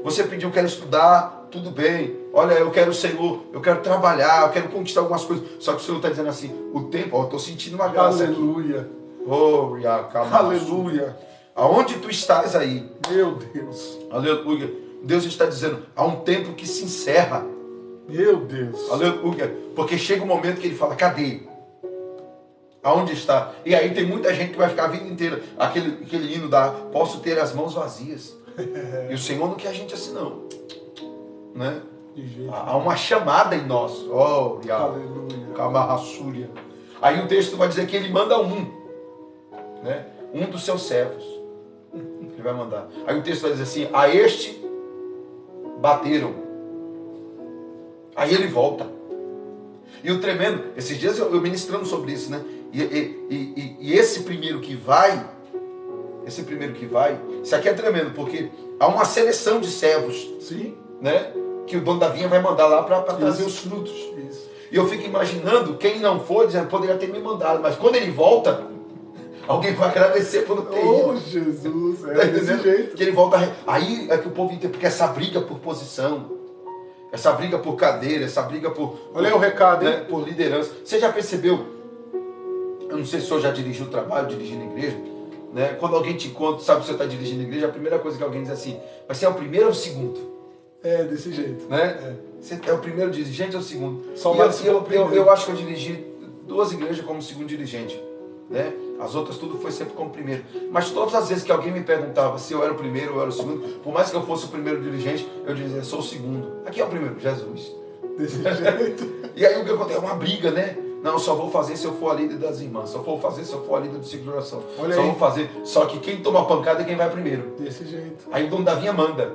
Você pediu, quero estudar, tudo bem. Olha, eu quero o Senhor, eu quero trabalhar, eu quero conquistar algumas coisas. Só que o Senhor está dizendo assim, o tempo, ó, eu estou sentindo uma graça. Aleluia. Aqui. Oh, aleluia. Aonde tu estás aí? Meu Deus. Aleluia. Deus está dizendo, há um tempo que se encerra. Meu Deus. Aleluia. Porque chega um momento que ele fala, cadê? Aonde está? E aí tem muita gente que vai ficar a vida inteira, aquele hino da posso ter as mãos vazias. E o Senhor não quer a gente assim não. Né? Há uma chamada em nós. Oh, aleluia. Camarraçúria. Aí o texto vai dizer que ele manda né? Um dos seus servos. Ele vai mandar. Aí o texto vai dizer assim, a este bateram. Aí ele volta. E o tremendo, esses dias eu ministrando sobre isso, né? E esse primeiro que vai, isso aqui é tremendo, porque há uma seleção de servos. Sim. Né? Que o dono da vinha vai mandar lá para trazer os frutos. Isso. E eu fico imaginando, quem não for, dizendo, poderia ter me mandado, mas quando ele volta, alguém vai agradecer por não ter ido. Oh, Jesus, desse jeito. Que ele volta, aí é que o povo entende, porque essa briga por posição, essa briga por cadeira, essa briga por... Olha aí o recado, né, por liderança. Você já percebeu, eu não sei se o senhor já dirigiu o trabalho, dirigindo a igreja, né? Quando alguém te conta, sabe que você está dirigindo a igreja, a primeira coisa que alguém diz assim, mas você é o primeiro ou o segundo? É, desse jeito. Né? Você é o primeiro dirigente ou o segundo? Só eu acho que eu dirigi 2 igrejas como segundo dirigente. Né? As outras tudo foi sempre como primeiro. Mas todas as vezes que alguém me perguntava se eu era o primeiro ou eu era o segundo, por mais que eu fosse o primeiro dirigente, eu dizia, sou o segundo. Aqui é o primeiro, Jesus. Desse jeito. E aí o que acontece? É uma briga, né? Não, eu só vou fazer se eu for a líder das irmãs. Só vou fazer se eu for a líder do ciclo de oração. Só vou fazer. Só que quem toma pancada é quem vai primeiro. Desse jeito. Aí o dono da vinha manda.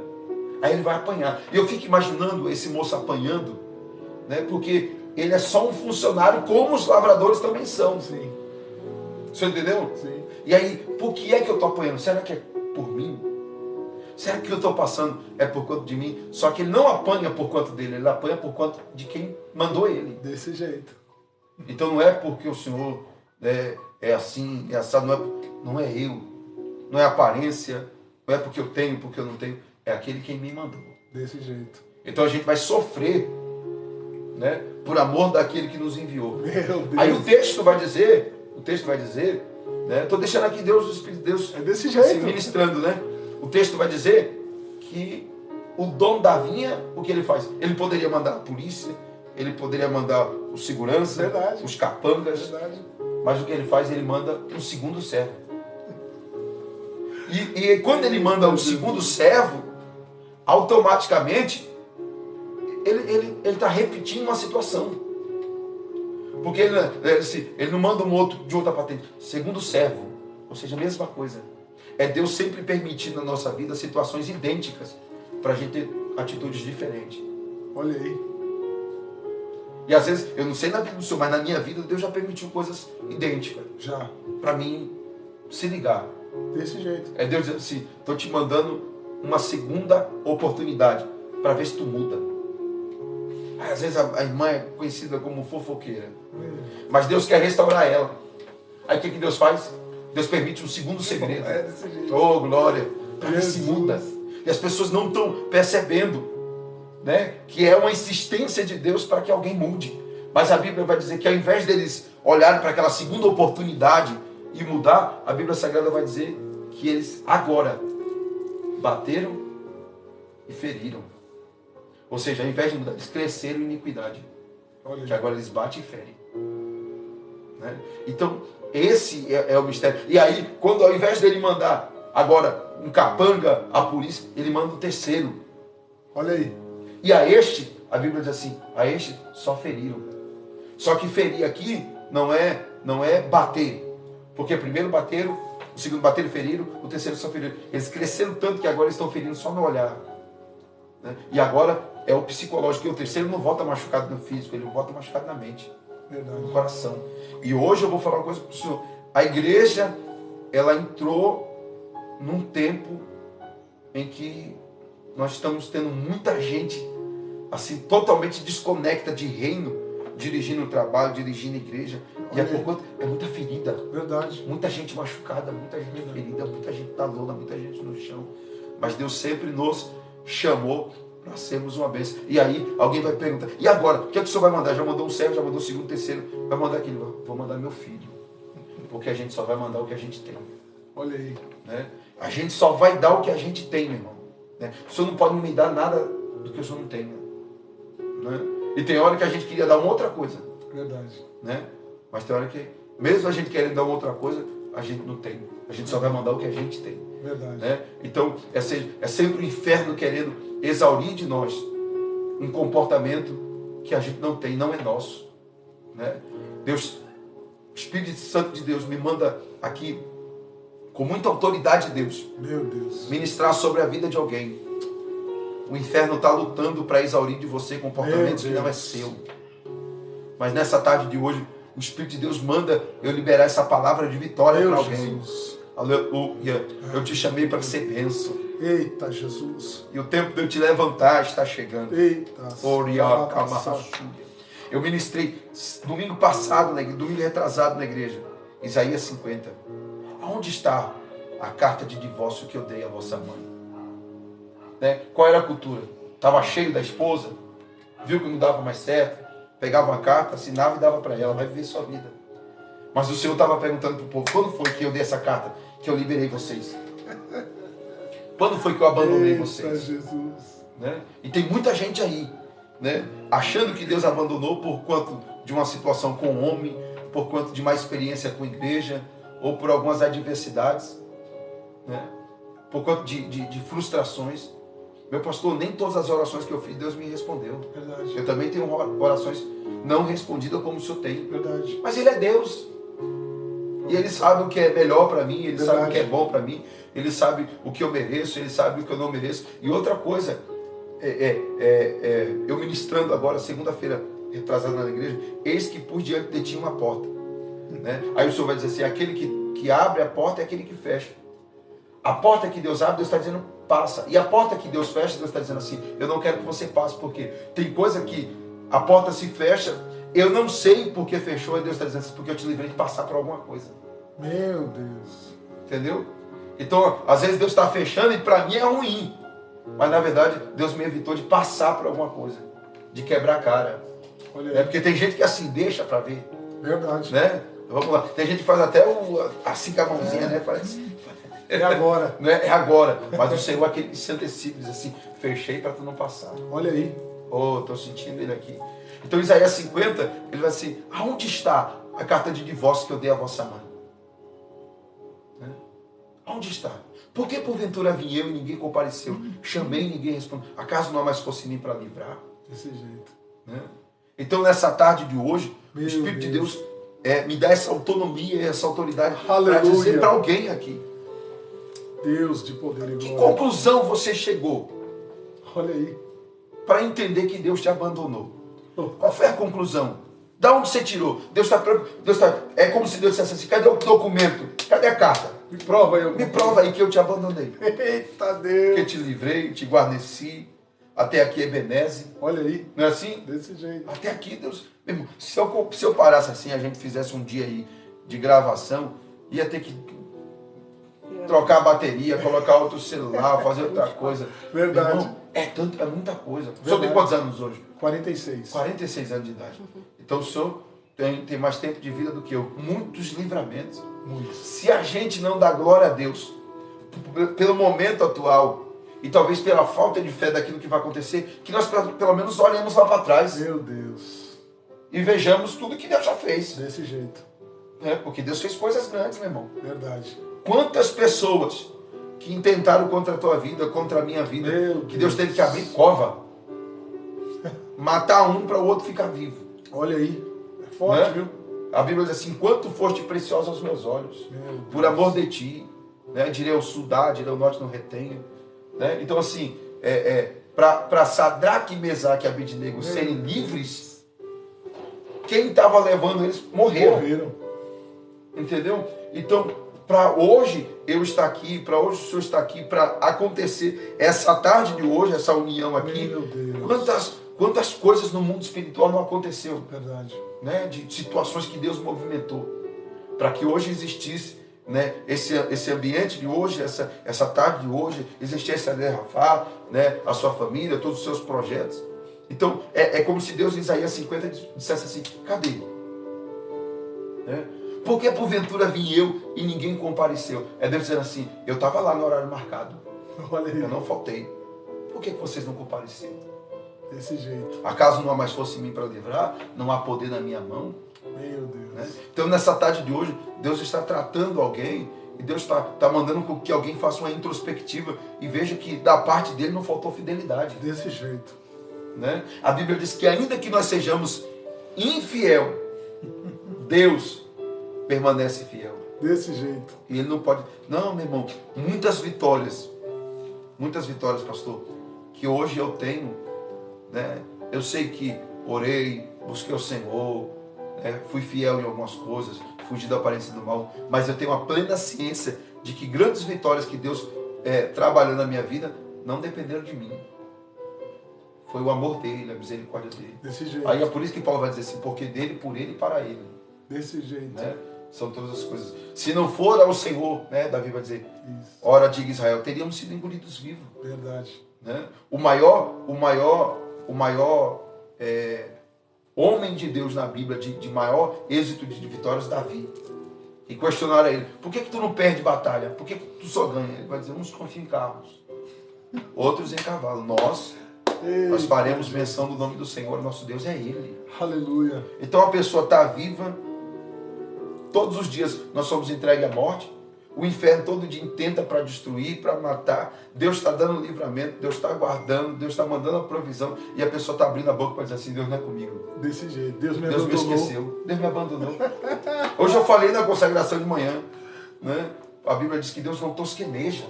Aí ele vai apanhar. E eu fico imaginando esse moço apanhando, né? Porque ele é só um funcionário, como os lavradores também são. Sim. Você entendeu? Sim. E aí, por que é que eu estou apanhando? Será que é por mim? Será que o que eu estou passando é por conta de mim? Só que ele não apanha por conta dele, ele apanha por conta de quem mandou ele. Desse jeito. Então não é porque o Senhor é assim, é assado, não é eu. Não é aparência, não é porque eu tenho, porque eu não tenho. É aquele quem me mandou. Desse jeito. Então a gente vai sofrer, né, por amor daquele que nos enviou. Meu Deus. Aí o texto vai dizer, né, estou deixando aqui Deus, o Espírito de Deus é desse jeito. se ministrando, né? O texto vai dizer que o dono da vinha, o que ele faz? Ele poderia mandar a polícia, ele poderia mandar o segurança, verdade, os capangas, verdade, mas o que ele faz? Ele manda um segundo servo. E quando ele manda um segundo servo, automaticamente ele está repetindo uma situação. Porque ele não manda um outro de outra patente. Segundo servo, ou seja, a mesma coisa. É Deus sempre permitindo na nossa vida situações idênticas para a gente ter atitudes diferentes. Olha aí. E às vezes, eu não sei na vida do Senhor, mas na minha vida Deus já permitiu coisas idênticas. Já. Para mim se ligar. Desse jeito. É Deus dizendo assim, estou te mandando uma segunda oportunidade para ver se tu muda. Aí, às vezes a irmã é conhecida como fofoqueira. Mas Deus quer restaurar ela. Aí o que Deus faz? Deus permite um segundo segredo. É desse jeito. Oh, glória. Para ver se muda. E as pessoas não estão percebendo, né, que é uma insistência de Deus para que alguém mude. Mas a Bíblia vai dizer que ao invés deles olharem para aquela segunda oportunidade e mudar, a Bíblia Sagrada vai dizer que eles agora bateram e feriram. Ou seja, ao invés de mudar, eles cresceram em iniquidade. Olha Que agora eles batem e ferem. Né? Então, esse é o mistério. E aí, quando ao invés dele mandar agora um capanga, a polícia, ele manda um terceiro. Olha aí. E a este, a Bíblia diz assim, a este só feriram. Só que ferir aqui não é bater. Porque primeiro bateram, o segundo bateram e feriram, o terceiro só feriram. Eles cresceram tanto que agora estão ferindo só no olhar. Né? E agora é o psicológico. E o terceiro não volta machucado no físico, ele volta machucado na mente. Verdade. No coração. E hoje eu vou falar uma coisa para o senhor. A igreja, ela entrou num tempo em que nós estamos tendo muita gente assim, totalmente desconecta de reino, dirigindo o trabalho, dirigindo a igreja. E é muita ferida. Verdade. Muita gente machucada, muita gente ferida, muita gente na lona, muita gente no chão. Mas Deus sempre nos chamou para sermos uma bênção. E aí alguém vai perguntar, e agora? O que é que o senhor vai mandar? Já mandou um servo, já mandou o segundo, terceiro. Vai mandar aquilo? Vou mandar meu filho. Porque a gente só vai mandar o que a gente tem. Olha aí. Né? A gente só vai dar o que a gente tem, meu irmão. Né? O senhor não pode me dar nada do que o senhor não tem. Né? E tem hora que a gente queria dar uma outra coisa. Verdade. Né? Mas tem hora que, mesmo a gente querendo dar uma outra coisa, a gente não tem. A gente só vai mandar o que a gente tem. Verdade. Né? Então, é sempre o inferno querendo exaurir de nós um comportamento que a gente não tem, não é nosso. Né? Deus, o Espírito Santo de Deus me manda aqui, com muita autoridade de Deus, meu Deus, ministrar sobre a vida de alguém. O inferno está lutando para exaurir de você comportamentos que não é seu. Mas nessa tarde de hoje, o Espírito de Deus manda eu liberar essa palavra de vitória para alguém. Jesus. Aleluia. Eu te chamei para ser bênção. Eita, Jesus. E o tempo de eu te levantar está chegando. Eita. Eu ministrei domingo passado, domingo retrasado na igreja. Isaías 50. Aonde está a carta de divórcio que eu dei à vossa mãe? Né? Qual era a cultura? Estava cheio da esposa, viu que não dava mais certo, pegava uma carta, assinava e dava para ela, vai viver sua vida. Mas o Senhor estava perguntando para o povo, quando foi que eu dei essa carta, que eu liberei vocês? Quando foi que eu abandonei vocês? Jesus. Né? E tem muita gente aí, né, achando que Deus abandonou por conta de uma situação com o homem, por conta de mais experiência com a igreja, ou por algumas adversidades, né, por conta de frustrações. Meu pastor, nem todas as orações que eu fiz, Deus me respondeu. Verdade. Eu também tenho orações não respondidas como o senhor tem. Verdade. Mas Ele é Deus. E Ele sabe o que é melhor para mim, Ele Verdade. sabe o que é bom para mim, Ele sabe o que eu mereço, Ele sabe o que eu não mereço. E outra coisa, eu ministrando agora, segunda-feira, retrasada na igreja, eis que por diante de ti uma porta. Né? Aí o senhor vai dizer assim, aquele que abre a porta é aquele que fecha. A porta que Deus abre, Deus está dizendo, passa. E a porta que Deus fecha, Deus está dizendo assim, eu não quero que você passe, porque tem coisa que a porta se fecha, eu não sei porque fechou, e Deus está dizendo assim, porque eu te livrei de passar por alguma coisa. Meu Deus. Entendeu? Então, às vezes Deus está fechando e para mim é ruim. Mas na verdade, Deus me evitou de passar por alguma coisa, de quebrar a cara. Olha Né? Porque tem gente que assim deixa para ver. Verdade. Né? Vamos lá. Tem gente que faz até assim com a mãozinha, né? Parece. É agora. Não é agora. Mas o Senhor, aquele que se antecipa, diz assim, fechei para tu não passar. Olha aí. Oh, estou sentindo ele aqui. Então Isaías 50, ele vai assim, aonde está a carta de divórcio que eu dei à vossa mãe? Né? Aonde está? Por que porventura vim eu e ninguém compareceu? Chamei e ninguém respondeu. Acaso não mais fosse mim para livrar? Desse jeito. Né? Então nessa tarde de hoje, Meu o Espírito Deus. de Deus me dá essa autonomia, essa autoridade para Aleluia. dizer para alguém aqui. Deus de poder e Que glória. conclusão você chegou Olha aí. para entender que Deus te abandonou? Qual foi a conclusão? Da onde você tirou? Deus está. É como se Deus dissesse assim: cadê o documento? Cadê a carta? Me prova aí. Me prova aí que eu te abandonei. Eita Que Deus. eu te livrei, te guarneci. Até aqui é Ebeneze. Olha aí. Não é assim? Desse jeito. Até aqui, Deus. Meu irmão, se eu parasse assim, a gente fizesse um dia aí de gravação, ia ter que trocar a bateria, colocar outro celular, fazer outra coisa. Verdade. Meu irmão, é muita coisa. O senhor tem quantos anos hoje? 46. 46 anos de idade. Então o senhor tem mais tempo de vida do que eu. Muitos livramentos. Muitos. Se a gente não dá glória a Deus pelo momento atual, e talvez pela falta de fé daquilo que vai acontecer, que nós pelo menos olhemos lá para trás. Meu Deus. E vejamos tudo que Deus já fez. Desse jeito. Porque Deus fez coisas grandes, meu irmão. Verdade. Quantas pessoas que intentaram contra a tua vida, contra a minha vida, que Deus teve que abrir cova, matar um para o outro ficar vivo. Olha aí, é forte, viu? A Bíblia diz assim, quanto foste precioso aos meus olhos, por amor de ti, direi ao sul dá, direi ao norte não retenho. Então assim, para Sadraque, Mesaque e Abednego serem livres, quem estava levando eles morreram. Entendeu? Então, para hoje eu estar aqui, para hoje o senhor está aqui, para acontecer essa tarde de hoje, essa união aqui, meu Deus. Quantas coisas no mundo espiritual não aconteceu? Verdade. De situações que Deus movimentou, para que hoje existisse esse ambiente de hoje, essa tarde de hoje, existisse a Rafa, a sua família, todos os seus projetos. Então, é como se Deus em Isaías 50 dissesse assim, cadê? Por que porventura vim eu e ninguém compareceu? É Deus dizendo assim, eu estava lá no horário marcado. Olha aí. Eu não faltei. Por que vocês não compareceram? Desse jeito. Acaso não há mais força em mim para livrar? Não há poder na minha mão? Meu Deus. Então nessa tarde de hoje, Deus está tratando alguém e Deus está mandando com que alguém faça uma introspectiva e veja que da parte dele não faltou fidelidade. Desse jeito. A Bíblia diz que ainda que nós sejamos infiel, Deus permanece fiel. Desse jeito. E ele não pode... Não, meu irmão, muitas vitórias, pastor, que hoje eu tenho, eu sei que orei, busquei o Senhor, fui fiel em algumas coisas, fugi da aparência do mal, mas eu tenho a plena ciência de que grandes vitórias que Deus trabalhou na minha vida não dependeram de mim. Foi o amor dele, a misericórdia dele. Desse jeito. Aí é por isso que Paulo vai dizer assim, porque dele, por ele e para ele. Desse jeito. São todas as coisas. Se não for ao Senhor, Davi vai dizer, isso. Ora diga Israel, teríamos sido engolidos vivos. Verdade. O maior homem de Deus na Bíblia, de maior êxito de vitórias, Davi. E questionaram a ele, por que tu não perde batalha? Por que tu só ganha? Ele vai dizer, uns confiam em carros, outros em cavalo. Nós faremos menção do nome do Senhor, nosso Deus é Ele. Aleluia. Então a pessoa está viva, todos os dias nós somos entregues à morte, o inferno todo dia tenta para destruir, para matar, Deus está dando livramento, Deus está guardando, Deus está mandando a provisão, e a pessoa está abrindo a boca para dizer assim, Deus não é comigo. Desse jeito, Deus me esqueceu, Deus me abandonou. Hoje eu falei na consagração de manhã, a Bíblia diz que Deus não tosqueneja.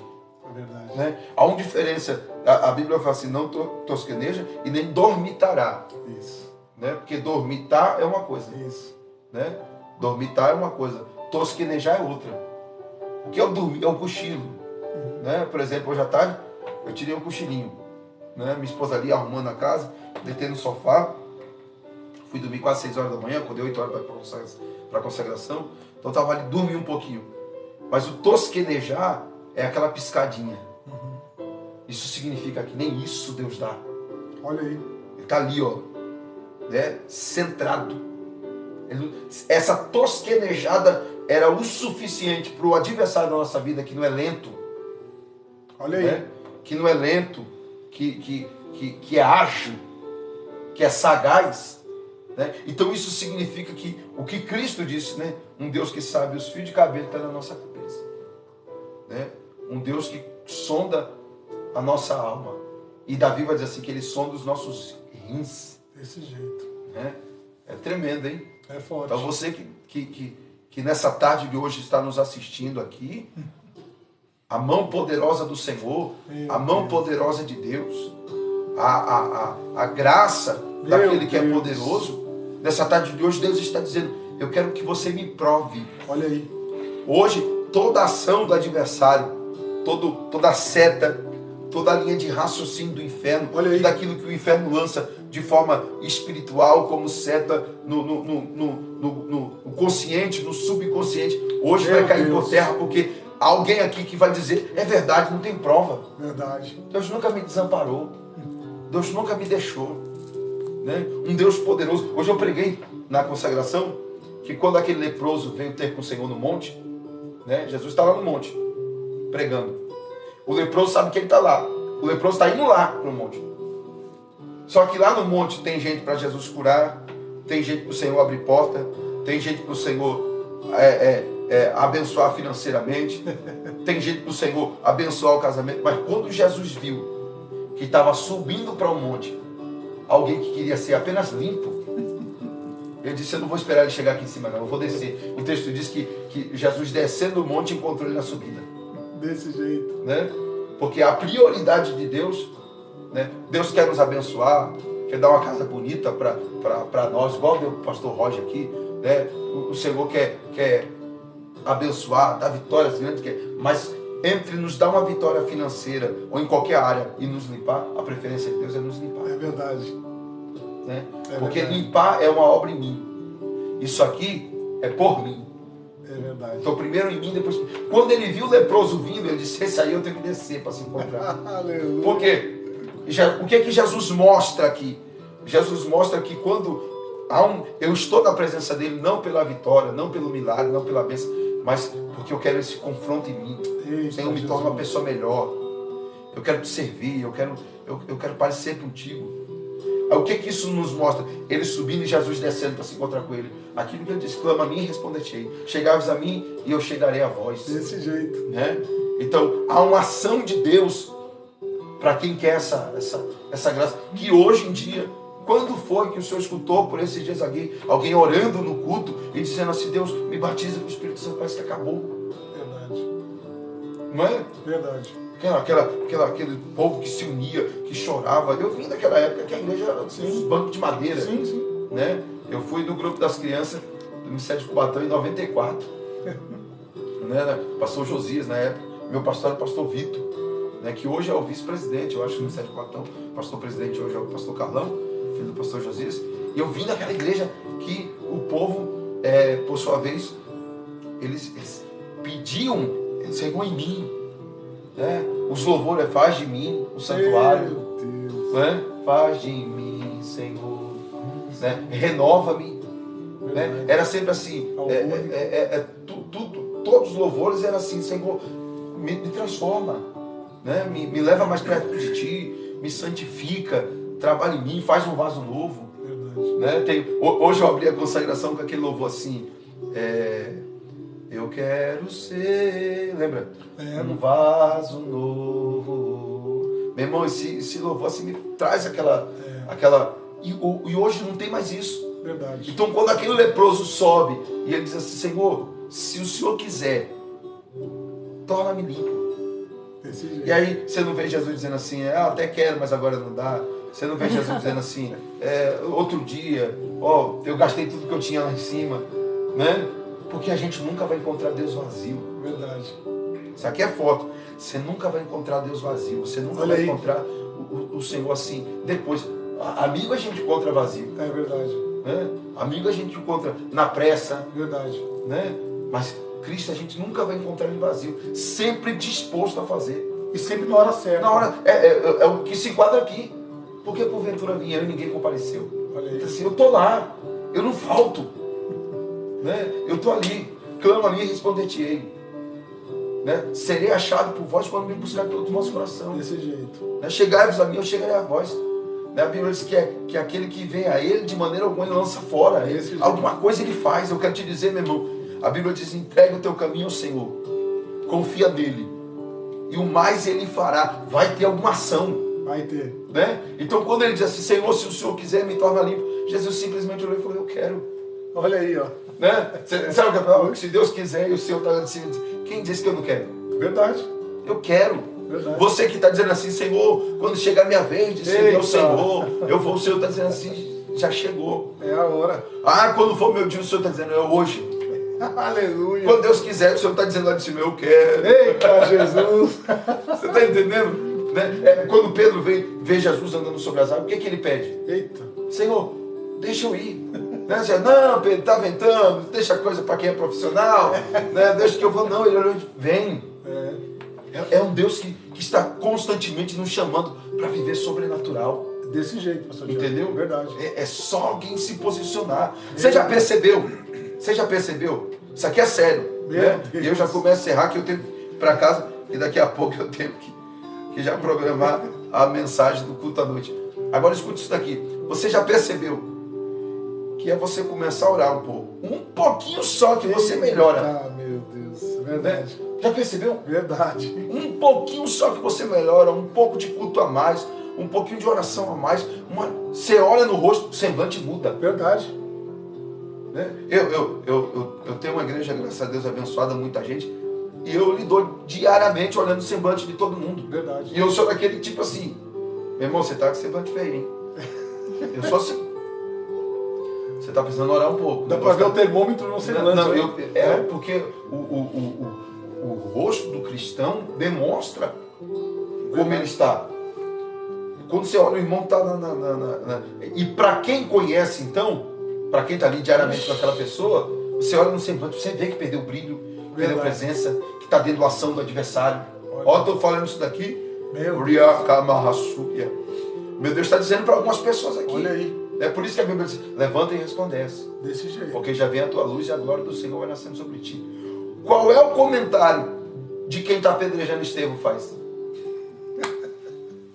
É verdade. Há uma diferença, a Bíblia fala assim, não tosqueneja e nem dormitará. Isso. Porque dormitar é uma coisa. Isso. Dormitar é uma coisa, tosquenejar é outra. O que é o dormir? É o cochilo. Por exemplo, hoje à tarde, eu tirei um cochilinho. Minha esposa ali arrumando a casa, deitei no sofá, fui dormir quase 6 horas da manhã, acordei 8 horas para a consagração, então eu estava ali, dormi um pouquinho. Mas o tosquenejar é aquela piscadinha. Isso significa que nem isso Deus dá. Olha aí. Ele está ali, ó, centrado. Essa tosquenejada era o suficiente para o adversário da nossa vida, que não é lento. Olha aí. Que não é lento, que é ágil, que é sagaz. Então isso significa que o que Cristo disse, um Deus que sabe os fios de cabelo está na nossa cabeça. Um Deus que sonda a nossa alma. E Davi vai dizer assim, que ele sonda os nossos rins. Desse jeito. É tremendo, hein? É forte. Então você que nessa tarde de hoje está nos assistindo aqui, a mão poderosa do Senhor, a mão poderosa de Deus, a graça daquele que é poderoso, nessa tarde de hoje Deus está dizendo, eu quero que você me prove. Olha aí. Hoje, toda a ação do adversário, toda a seta, toda a linha de raciocínio do inferno, tudo aquilo que o inferno lança de forma espiritual, como seta no consciente, no subconsciente, hoje vai cair por terra, porque alguém aqui que vai dizer, é verdade, não tem prova. Verdade. Deus nunca me desamparou, Deus nunca me deixou. Um Deus poderoso. Hoje eu preguei na consagração, que quando aquele leproso veio ter com o Senhor no monte, Jesus está lá no monte, pregando. O leproso sabe que ele está lá, O leproso está indo lá para o monte. Só que lá no monte tem gente para Jesus curar, tem gente para o Senhor abrir porta, tem gente para o Senhor abençoar financeiramente, tem gente para o Senhor abençoar o casamento. Mas quando Jesus viu que estava subindo para o monte alguém que queria ser apenas limpo, ele disse: eu não vou esperar ele chegar aqui em cima não, eu vou descer. O texto diz que Jesus, descendo o monte, encontrou ele na subida. Desse jeito, né? Porque a prioridade de Deus, né? Deus quer nos abençoar, quer dar uma casa bonita para nós, igual o pastor Roger aqui, né? O Senhor quer abençoar, dar vitórias grandes, mas entre nos dar uma vitória financeira ou em qualquer área e nos limpar, a preferência de Deus é nos limpar. É verdade. Né? Porque limpar é uma obra em mim. Isso aqui é por mim. É verdade. Então primeiro em mim, depois... Quando ele viu o leproso vindo, ele disse: esse aí eu tenho que descer para se encontrar. Aleluia. Por quê? O que é que Jesus mostra aqui? Jesus mostra que quando eu estou na presença dele, não pela vitória, não pelo milagre, não pela bênção, mas porque eu quero esse confronto em mim. Eita, Senhor, me torna uma pessoa melhor. Eu quero te servir, eu quero parecer contigo. Aí, o que que isso nos mostra? Ele subindo e Jesus descendo para se encontrar com ele. Aquilo que ele disse: clama a mim e responder-te-ei. Chegai-vos a mim e eu chegarei a vós. Desse jeito. Né? Então, há uma ação de Deus para quem quer essa graça. Que hoje em dia, quando foi que o Senhor escutou por esses dias alguém orando no culto e dizendo assim: Deus, me batiza com o Espírito Santo, parece que acabou. Verdade. Não é? Verdade. Aquele povo que se unia, que chorava. Eu vim daquela época que a igreja era um banco de madeira. Sim, sim. Né? Eu fui do grupo das crianças do Ministério de Cubatão em 94. Né? Pastor Josias na época. Meu pastor era o pastor Vitor, né? Que hoje é o vice-presidente, eu acho, do Ministério de Cubatão. Pastor presidente hoje é o pastor Carlão, filho do pastor Josias. E eu vim daquela igreja que o povo, por sua vez, eles pediam, eles chegou em mim. Né? Os louvores faz de mim o santuário. Meu Deus. Né? Faz de mim, Senhor. Né? Renova-me. Né? Era sempre assim. Todos os louvores eram assim: Senhor, me transforma. Né? Me leva mais perto de ti. Me santifica. Trabalha em mim. Faz um vaso novo. Né? Hoje eu abri a consagração com aquele louvor assim. Eu quero ser, lembra? Um vaso novo. Meu irmão, esse louvor assim me traz aquela. E hoje não tem mais isso. Verdade. Então quando aquele leproso sobe e ele diz assim: Senhor, se o Senhor quiser, torna-me limpo. E aí você não vê Jesus dizendo assim: até quero, mas agora não dá. Você não vê Jesus dizendo assim: outro dia, eu gastei tudo que eu tinha lá em cima, né? Porque a gente nunca vai encontrar Deus vazio. Verdade. Isso aqui é foto. Você nunca vai encontrar Deus vazio. Você nunca vai encontrar o Senhor assim. Depois, amigo a gente encontra vazio. É verdade. Né? Amigo a gente encontra na pressa. Verdade. Né? Mas Cristo a gente nunca vai encontrar ele vazio. Sempre disposto a fazer. E sempre na hora certa. Na hora, é o que se enquadra aqui. Porque porventura vinha eu e ninguém compareceu. Então, assim, eu estou lá. Eu não falto. Né? Eu estou ali, clamo a mim e responder-te-ei. Né? Serei achado por vós quando me buscar todo o vosso coração. Desse jeito. Né? Chegai-vos a mim, eu chegarei a vós. Né? A Bíblia diz que aquele que vem a ele, de maneira alguma ele lança fora. Alguma coisa ele faz. Eu quero te dizer, meu irmão, a Bíblia diz: entrega o teu caminho ao Senhor, confia nele, e o mais ele fará. Vai ter alguma ação. Vai ter. Né? Então quando ele diz assim: Senhor, se o Senhor quiser, me torna limpo, Jesus simplesmente olhou e falou: eu quero. Olha aí, ó. Né? Sabe o que é palavra? Se Deus quiser e o Senhor está dizendo assim: quem disse que eu não quero? Verdade. Eu quero. Verdade. Você que está dizendo assim: Senhor, quando chegar a minha vez de ser meu Senhor, eu vou. O Senhor está dizendo assim: já chegou. É a hora. Quando for meu dia, o Senhor está dizendo: é hoje. Aleluia. Quando Deus quiser, o Senhor está dizendo lá de cima: eu quero. Eita, Jesus. Você está entendendo? Né? Quando Pedro vê Jesus andando sobre as águas, o que ele pede? Eita. Senhor, deixa eu ir. Né? Você, não, Pedro, está ventando, deixa a coisa para quem é profissional, né? Deixa que eu vou. Não, ele olhou: vem. É um Deus que está constantemente nos chamando para viver sobrenatural. Desse jeito, pastor. Entendeu? Verdade. É só alguém se posicionar. Você já percebeu? Você já percebeu? Isso aqui é sério. Né? E eu já começo a encerrar, que eu tenho que ir para casa e daqui a pouco eu tenho que que já programar a mensagem do culto à noite. Agora escute isso daqui. Você já percebeu que é você começar a orar um pouco? Um pouquinho só que você melhora. Ah, meu Deus. Verdade. Né? Já percebeu? Verdade. Um pouquinho só que você melhora, um pouco de culto a mais, um pouquinho de oração a mais. Você olha no rosto, o semblante muda. Verdade. Né? Eu tenho uma igreja, graças a Deus, abençoada, muita gente, e eu lido diariamente olhando o semblante de todo mundo. Verdade. E eu sou daquele tipo assim, meu irmão, você tá com semblante feio, hein? Eu sou assim. Você está precisando orar um pouco. Dá para ver o termômetro no semblante. Não, porque o rosto do cristão demonstra como ele está. Quando você olha, o irmão está E para quem conhece, então, para quem está ali diariamente com aquela pessoa, você olha no semblante, você vê que perdeu o brilho, perdeu a presença, que está dentro da ação do adversário. Ó, estou falando isso daqui. Meu Deus está dizendo para algumas pessoas aqui. Olha aí. É por isso que a Bíblia diz, levanta e resplandece. Desse jeito. Porque já vem a tua luz e a glória do Senhor vai nascendo sobre ti. Qual é o comentário de quem está apedrejando Estevão faz?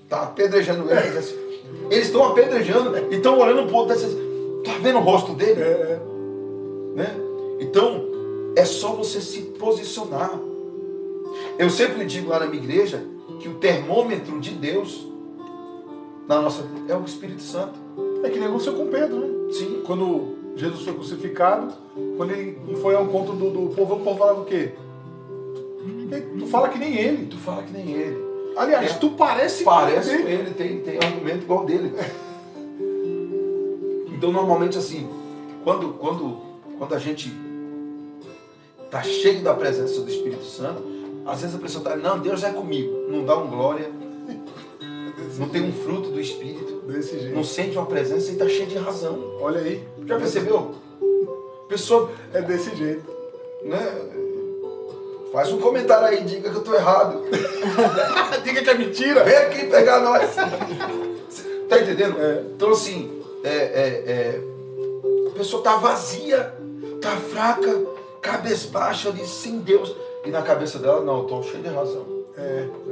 Está apedrejando ele. Eles estão apedrejando e estão olhando para o outro. Está vendo o rosto dele? Né? Então, é só você se posicionar. Eu sempre digo lá na minha igreja que o termômetro de Deus na nossa vida é o Espírito Santo. É que nem aconteceu com Pedro, né? Sim. Quando Jesus foi crucificado, quando ele foi ao encontro do povo, o povo falava o quê? Tu fala que nem ele. Tu fala que nem ele. Aliás, tu parece com ele, tem argumento igual dele. Então, normalmente assim, quando a gente está cheio da presença do Espírito Santo, às vezes a pessoa está, não, Deus é comigo. Não dá um glória, não tem um fruto do Espírito. Desse jeito. Não sente uma presença e está cheio de razão. Olha aí. Já percebeu? Pessoa é desse jeito. Né? Faz um comentário aí, diga que eu estou errado. Diga que é mentira. Vem aqui pegar nós. Tá entendendo? Então assim, a pessoa está vazia, está fraca, cabeça baixa ali, sem Deus. E na cabeça dela, não, eu estou cheio de razão.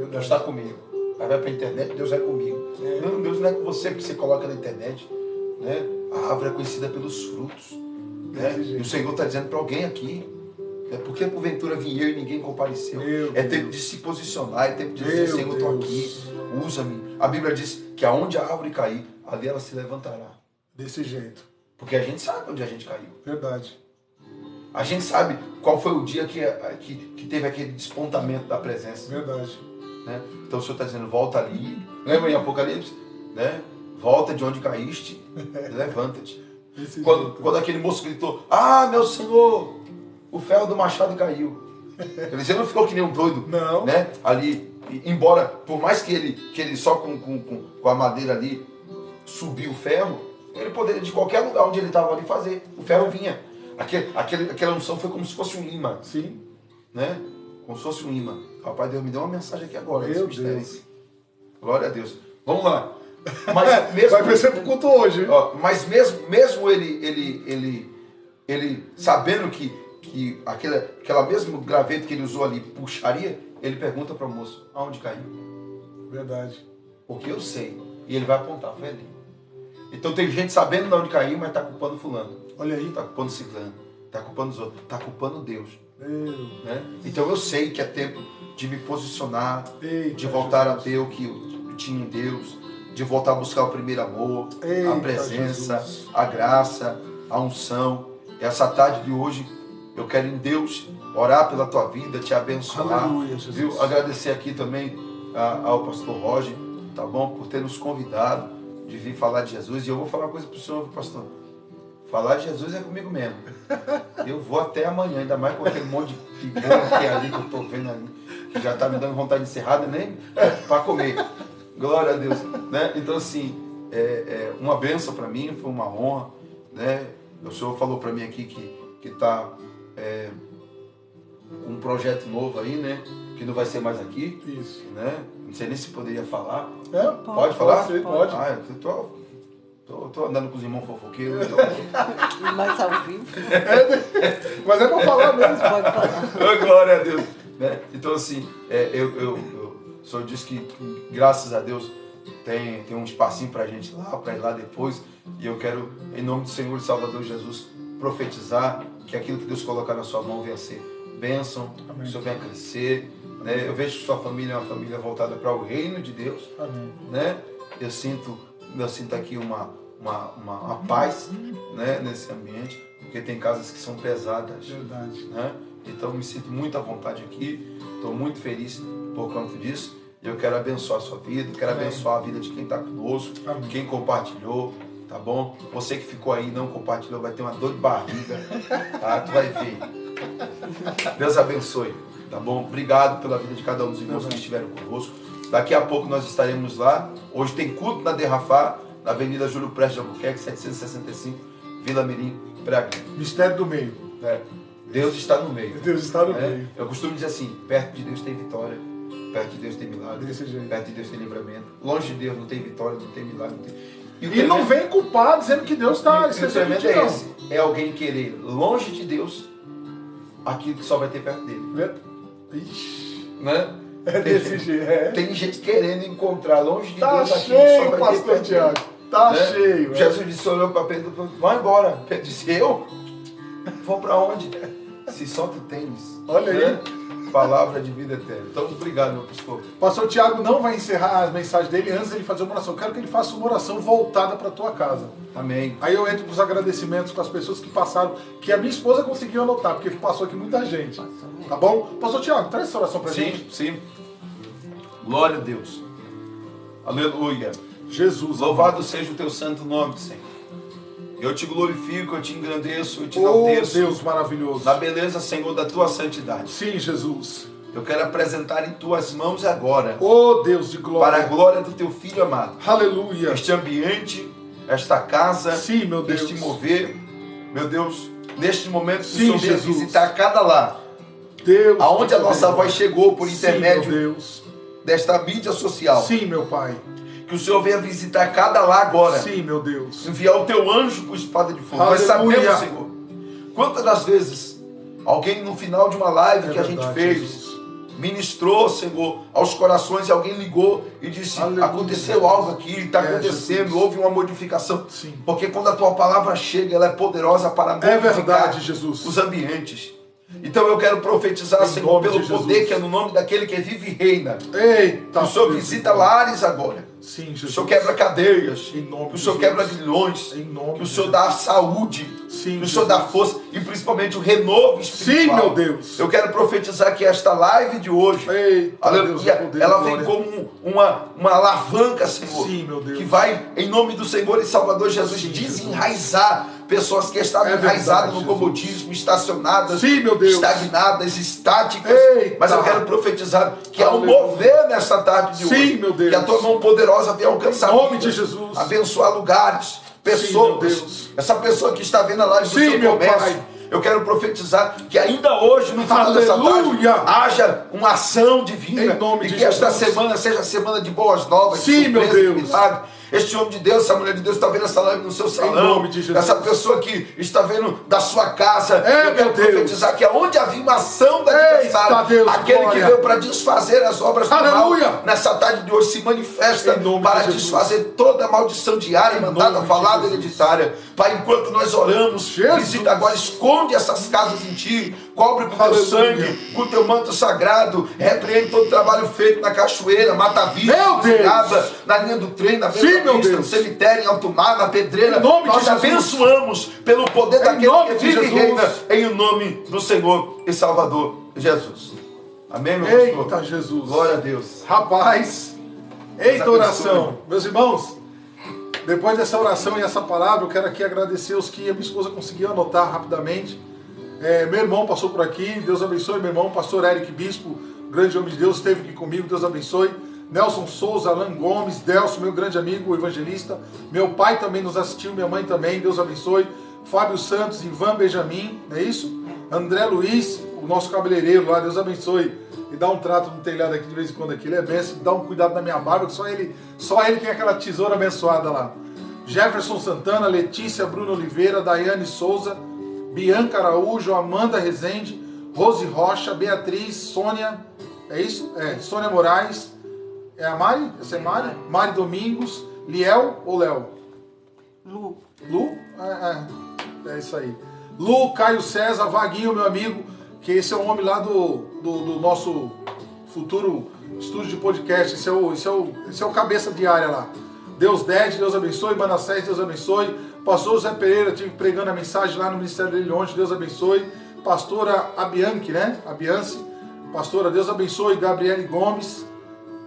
Deus está comigo. Aí vai para a internet, Deus é comigo. Não, Deus não é com você, porque você coloca na internet. Né? A árvore é conhecida pelos frutos. Né? E o Senhor está dizendo para alguém aqui. Porque porventura vim eu e ninguém compareceu. Tempo de se posicionar, é tempo de dizer, Senhor, eu estou aqui, usa-me. A Bíblia diz que aonde a árvore cair, ali ela se levantará. Desse jeito. Porque a gente sabe onde a gente caiu. Verdade. A gente sabe qual foi o dia que teve aquele despontamento da presença. Verdade. Né? Então o Senhor está dizendo, volta ali. Lembra em Apocalipse? Né? Volta de onde caíste, levanta-te. Quando aquele moço gritou, meu Senhor, o ferro do machado caiu. Ele não ficou que nem um doido. Não. Né? Ali, embora, por mais que ele só com a madeira ali subiu o ferro, ele poderia de qualquer lugar onde ele estava ali fazer. O ferro vinha. Aquela unção foi como se fosse um imã. Sim. Né? Como se fosse um imã. Rapaz, Deus me deu uma mensagem aqui agora. Meu Deus. Glória a Deus. Vamos lá. Mas mesmo, vai vencer pro culto hoje. Mas mesmo ele sabendo que aquela mesmo graveto que ele usou ali puxaria, ele pergunta para o moço, aonde caiu? Verdade. Porque eu sei. E ele vai apontar, foi ali. Então tem gente sabendo de onde caiu, mas está culpando fulano. Olha aí. Está culpando ciclano. Está culpando os outros. Está culpando Deus. Né? Então eu sei que é tempo de me posicionar, de voltar a ter o que eu tinha em Deus, de voltar a buscar o primeiro amor, a presença, Jesus, a graça, a unção. Essa tarde de hoje eu quero em Deus orar pela tua vida, te abençoar. Aleluia, viu? Agradecer aqui também ao pastor Roger, tá bom? Por ter nos convidado de vir falar de Jesus. E eu vou falar uma coisa para o senhor, pastor. Falar de Jesus é comigo mesmo. Eu vou até amanhã, ainda mais com aquele monte de bolo que é ali que eu estou vendo ali, que já está me dando vontade de encerrar, nem para comer. Glória a Deus. Né? Então, assim, uma bênção para mim, foi uma honra. Né? O senhor falou para mim aqui que está um projeto novo aí, né? Que não vai ser mais aqui. Isso. Né? Não sei nem se poderia falar. Pode falar? Pode. Eu tô andando com os irmãos fofoqueiros. Mas ao vivo. Mas é para falar mesmo. Pode falar. Glória a Deus. Né? Então, assim, O senhor disse que, graças a Deus, tem um espacinho para a gente lá, para ir lá depois. E eu quero, em nome do Senhor e Salvador Jesus, profetizar que aquilo que Deus colocar na sua mão venha ser bênção, que o senhor venha crescer. Né? Eu vejo que sua família é uma família voltada para o reino de Deus. Amém. Né? Eu sinto aqui uma paz, né, nesse ambiente, porque tem casas que são pesadas. Verdade. Né? Então me sinto muito à vontade aqui, estou muito feliz por conta disso. Eu quero abençoar a sua vida, quero abençoar a vida de quem está conosco, quem compartilhou, tá bom? Você que ficou aí e não compartilhou vai ter uma dor de barriga, tá? Tu vai ver. Deus abençoe, tá bom? Obrigado pela vida de cada um dos irmãos que estiveram conosco. Daqui a pouco nós estaremos lá. Hoje tem culto na Derrafá, na Avenida Júlio Prestes de Albuquerque, 765, Vila Mirim, Bragança. Mistério do meio. Deus está no meio. Deus está no meio. Eu costumo dizer assim, perto de Deus tem vitória, perto de Deus tem milagre, Desse jeito. perto de Deus tem livramento. Longe de Deus não tem vitória, não tem milagre. Não tem... E não vem culpar dizendo que Deus está esquecendo de ti, é não. esse. É alguém querer longe de Deus aquilo que só vai ter perto dele. Ixi, Né? é desse jeito. Tem gente querendo encontrar longe de Tá Deus aquilo que só cheio, vai ter pastor perto Tiago. dele. Tá Né? cheio. Jesus disse, olhou para Pedro e falou, vai embora. Pedro disse, eu? Vou para onde? Se só tu tens. Olha aí. Palavra de vida eterna. Então, obrigado, meu pastor. Pastor Tiago não vai encerrar as mensagens dele antes de ele fazer uma oração. Eu quero que ele faça uma oração voltada para a tua casa. Amém. Aí eu entro nos agradecimentos com as pessoas que passaram, que a minha esposa conseguiu anotar, porque passou aqui muita gente. Tá bom? Pastor Tiago, traz essa oração para gente. Sim. Glória a Deus. Aleluia. Jesus. Louvado seja o teu santo nome, Senhor. Eu te glorifico, eu te engrandeço, eu te Oh, enalteço. Deus maravilhoso. Na beleza, Senhor, da tua santidade. Sim, Jesus. Eu quero apresentar em tuas mãos agora, Oh, Deus de para a glória. glória do teu Filho amado, Aleluia. este ambiente, esta casa, Sim, meu Deus. este mover, meu Deus, neste momento que Sim, o Senhor venha Jesus. visitar cada lar, Deus. aonde a nossa Deus. voz chegou por Sim, intermédio meu Deus. desta mídia social. Sim, meu Pai. Que o Senhor venha visitar cada lar agora. Sim, meu Deus. Enviar o teu anjo com espada de fogo. Nós Aleluia. sabemos, Senhor, quantas das vezes alguém no final de uma live que a gente verdade, fez, Jesus. ministrou, Senhor, aos corações e alguém ligou e disse, Aleluia. aconteceu algo aqui, está acontecendo, Jesus. houve uma modificação. Sim. Porque quando a tua palavra chega, ela é poderosa para É modificar verdade, Jesus. os ambientes. Então eu quero profetizar, Em Senhor, nome pelo de poder Jesus. que é no nome daquele que vive e reina. Eita. Que o Senhor Deus visita de glória. lares agora. Sim, Que Jesus. o Senhor quebra cadeias. Em nome Que o de Senhor Jesus. quebra grilhões. Em nome Que o de Senhor Jesus. dá saúde. Sim, Que o Senhor dá Jesus. força. E principalmente o renovo espiritual. Sim, meu Deus. Eu quero profetizar que esta live de hoje, Eita, Deus, aleluia, o poder ela da vem glória. como uma alavanca, Senhor. Sim, meu Deus. Que vai, em nome do Senhor e Salvador Jesus, Sim, desenraizar pessoas que estavam É verdade, enraizadas no Jesus. comodismo, estacionadas, Sim, meu Deus. estagnadas, estáticas. Eita. Mas eu quero profetizar que há um Aleluia. mover nesta tarde de Sim, hoje. meu Deus. Que a tua mão poderosa venha alcançar Em nome vidas, de Jesus. abençoar lugares, pessoas. meu Deus. Essa pessoa que está vendo a live do Sim, seu meu comércio. Pai. Eu quero profetizar que ainda hoje, no final dessa tarde, Aleluia. haja uma ação divina. Em nome E de que esta Jesus. semana seja a semana de boas novas, Sim, de meu surpresa, de Deus. milagre. Este homem de Deus, essa mulher de Deus está vendo essa live no seu salão. nome de Jesus. Essa pessoa que está vendo da sua casa. É, eu quero meu Deus. profetizar que aonde havia uma ação da Eita, adversário, Deus, aquele que glória. veio para desfazer as obras do mal, Aleluia. nessa tarde de hoje se manifesta Em nome para de Jesus. desfazer toda a maldição diária, Em mandada, nome de falada, Jesus. hereditária. Pai, enquanto nós oramos, Jesus. visita agora, esconde essas casas em ti, cobre com teu Aleluia. sangue, com teu manto sagrado, repreende todo o trabalho feito na cachoeira, mata-vida, Meu Deus. na linha do trem, na Sim, beira da meu pista, no Deus. cemitério, em alto mar, na pedreira. Em nome Nós de Jesus. abençoamos pelo poder daquele nome que de vive e Jesus. reina, em nome do Senhor e Salvador Jesus. Amém, meu Eita, pastor? Jesus. Glória a Deus. Rapaz, eita Deus oração. abençoe. Meus irmãos, depois dessa oração e essa palavra, eu quero aqui agradecer os que a minha esposa conseguiu anotar rapidamente. Meu irmão passou por aqui, Deus abençoe meu irmão, pastor Eric Bispo, grande homem de Deus, esteve aqui comigo, Deus abençoe. Nelson Souza, Alan Gomes, Delcio, meu grande amigo, evangelista. Meu pai também nos assistiu, minha mãe também, Deus abençoe. Fábio Santos, Ivan Benjamin, não é isso? André Luiz, o nosso cabeleireiro lá, Deus abençoe. E dá um trato no telhado aqui de vez em quando aqui, ele é benção, dá um cuidado na minha barba, que só ele tem aquela tesoura abençoada lá. Jefferson Santana, Letícia Bruno Oliveira, Daiane Souza, Bianca Araújo, Amanda Rezende, Rose Rocha, Beatriz, Sônia, é isso? Sônia Moraes, É a Mari? Essa é Mari? Mari Domingos, Liel ou Léo? Lu. Lu? É isso aí. Lu, Caio César, Vaguinho, meu amigo, que esse é o homem lá do nosso futuro estúdio de podcast. Esse é o cabeça de área lá. Deus Dede, Deus abençoe. Manassés, Deus abençoe. Pastor José Pereira, tive pregando a mensagem lá no ministério dele ontem, Deus abençoe. Pastora Abianchi, né? Abianci. Pastora, Deus abençoe. Gabriele Gomes.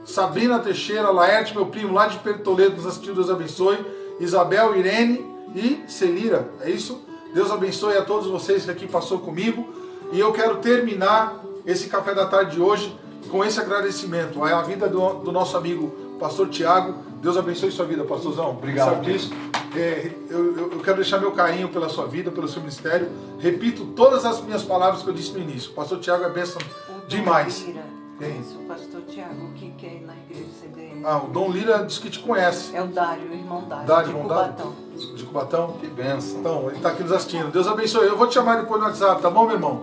Sabrina Teixeira, Laerte, meu primo lá de Pedro Toledo, nos assistiu, Deus abençoe. Isabel, Irene e Celira, é isso? Deus abençoe a todos vocês que aqui passou comigo. E eu quero terminar esse café da tarde de hoje com esse agradecimento à vida do nosso amigo Pastor Tiago. Deus abençoe sua vida, pastorzão. Obrigado. Sabe disso? Eu quero deixar meu carinho pela sua vida, pelo seu ministério. Repito todas as minhas palavras que eu disse no início. Pastor Tiago é bênção demais. Quem? O pastor Tiago, que é na igreja CDM. O Dom Lira disse que te conhece. É o Dário, o irmão Dário. Dário, de irmão Cubatão. De Cubatão? Que bênção. Então, ele está aqui nos assistindo. Deus abençoe. Eu vou te chamar depois no WhatsApp, tá bom, meu irmão?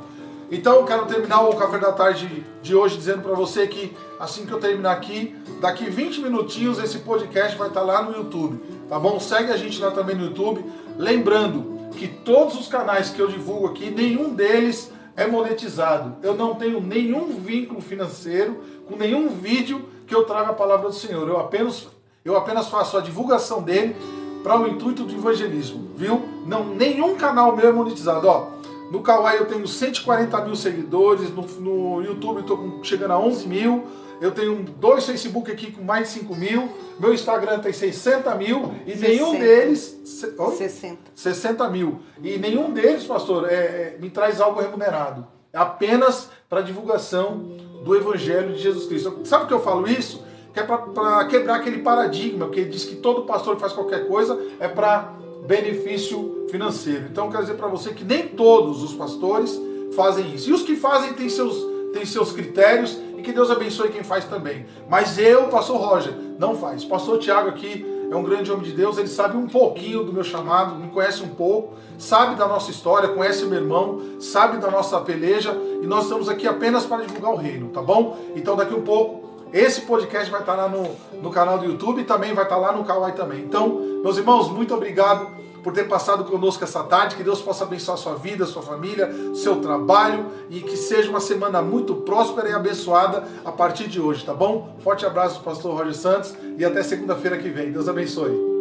Então, eu quero terminar o café da tarde de hoje dizendo para você que assim que eu terminar aqui, daqui 20 minutinhos esse podcast vai estar lá no YouTube, tá bom? Segue a gente lá também no YouTube. Lembrando que todos os canais que eu divulgo aqui, nenhum deles é monetizado. Eu não tenho nenhum vínculo financeiro com nenhum vídeo que eu traga a palavra do Senhor. Eu apenas faço a divulgação dele para o intuito do evangelismo, viu? Não, nenhum canal meu é monetizado. Ó, no Kawaii eu tenho 140 mil seguidores, no YouTube eu estou chegando a 11 mil, eu tenho 2 Facebook aqui com mais de 5 mil, meu Instagram tem 60 mil e 60. Nenhum deles... 60 mil. E nenhum deles, pastor, me traz algo remunerado. É apenas para divulgação do Evangelho de Jesus Cristo. Sabe por que eu falo isso? Que é para quebrar aquele paradigma, porque diz que todo pastor que faz qualquer coisa é para benefício financeiro. Então eu quero dizer para você que nem todos os pastores fazem isso. E os que fazem têm seus critérios, e que Deus abençoe quem faz também. Mas eu, pastor Roger, não faz. O pastor Tiago aqui é um grande homem de Deus, ele sabe um pouquinho do meu chamado, me conhece um pouco, sabe da nossa história, conhece meu irmão, sabe da nossa peleja, e nós estamos aqui apenas para divulgar o reino, tá bom? Então daqui um pouco, esse podcast vai estar lá no canal do YouTube e também vai estar lá no Kawaii também. Então, meus irmãos, muito obrigado por ter passado conosco essa tarde, que Deus possa abençoar a sua vida, a sua família, seu trabalho, e que seja uma semana muito próspera e abençoada a partir de hoje, tá bom? Forte abraço do pastor Roger Santos e até segunda-feira que vem. Deus abençoe.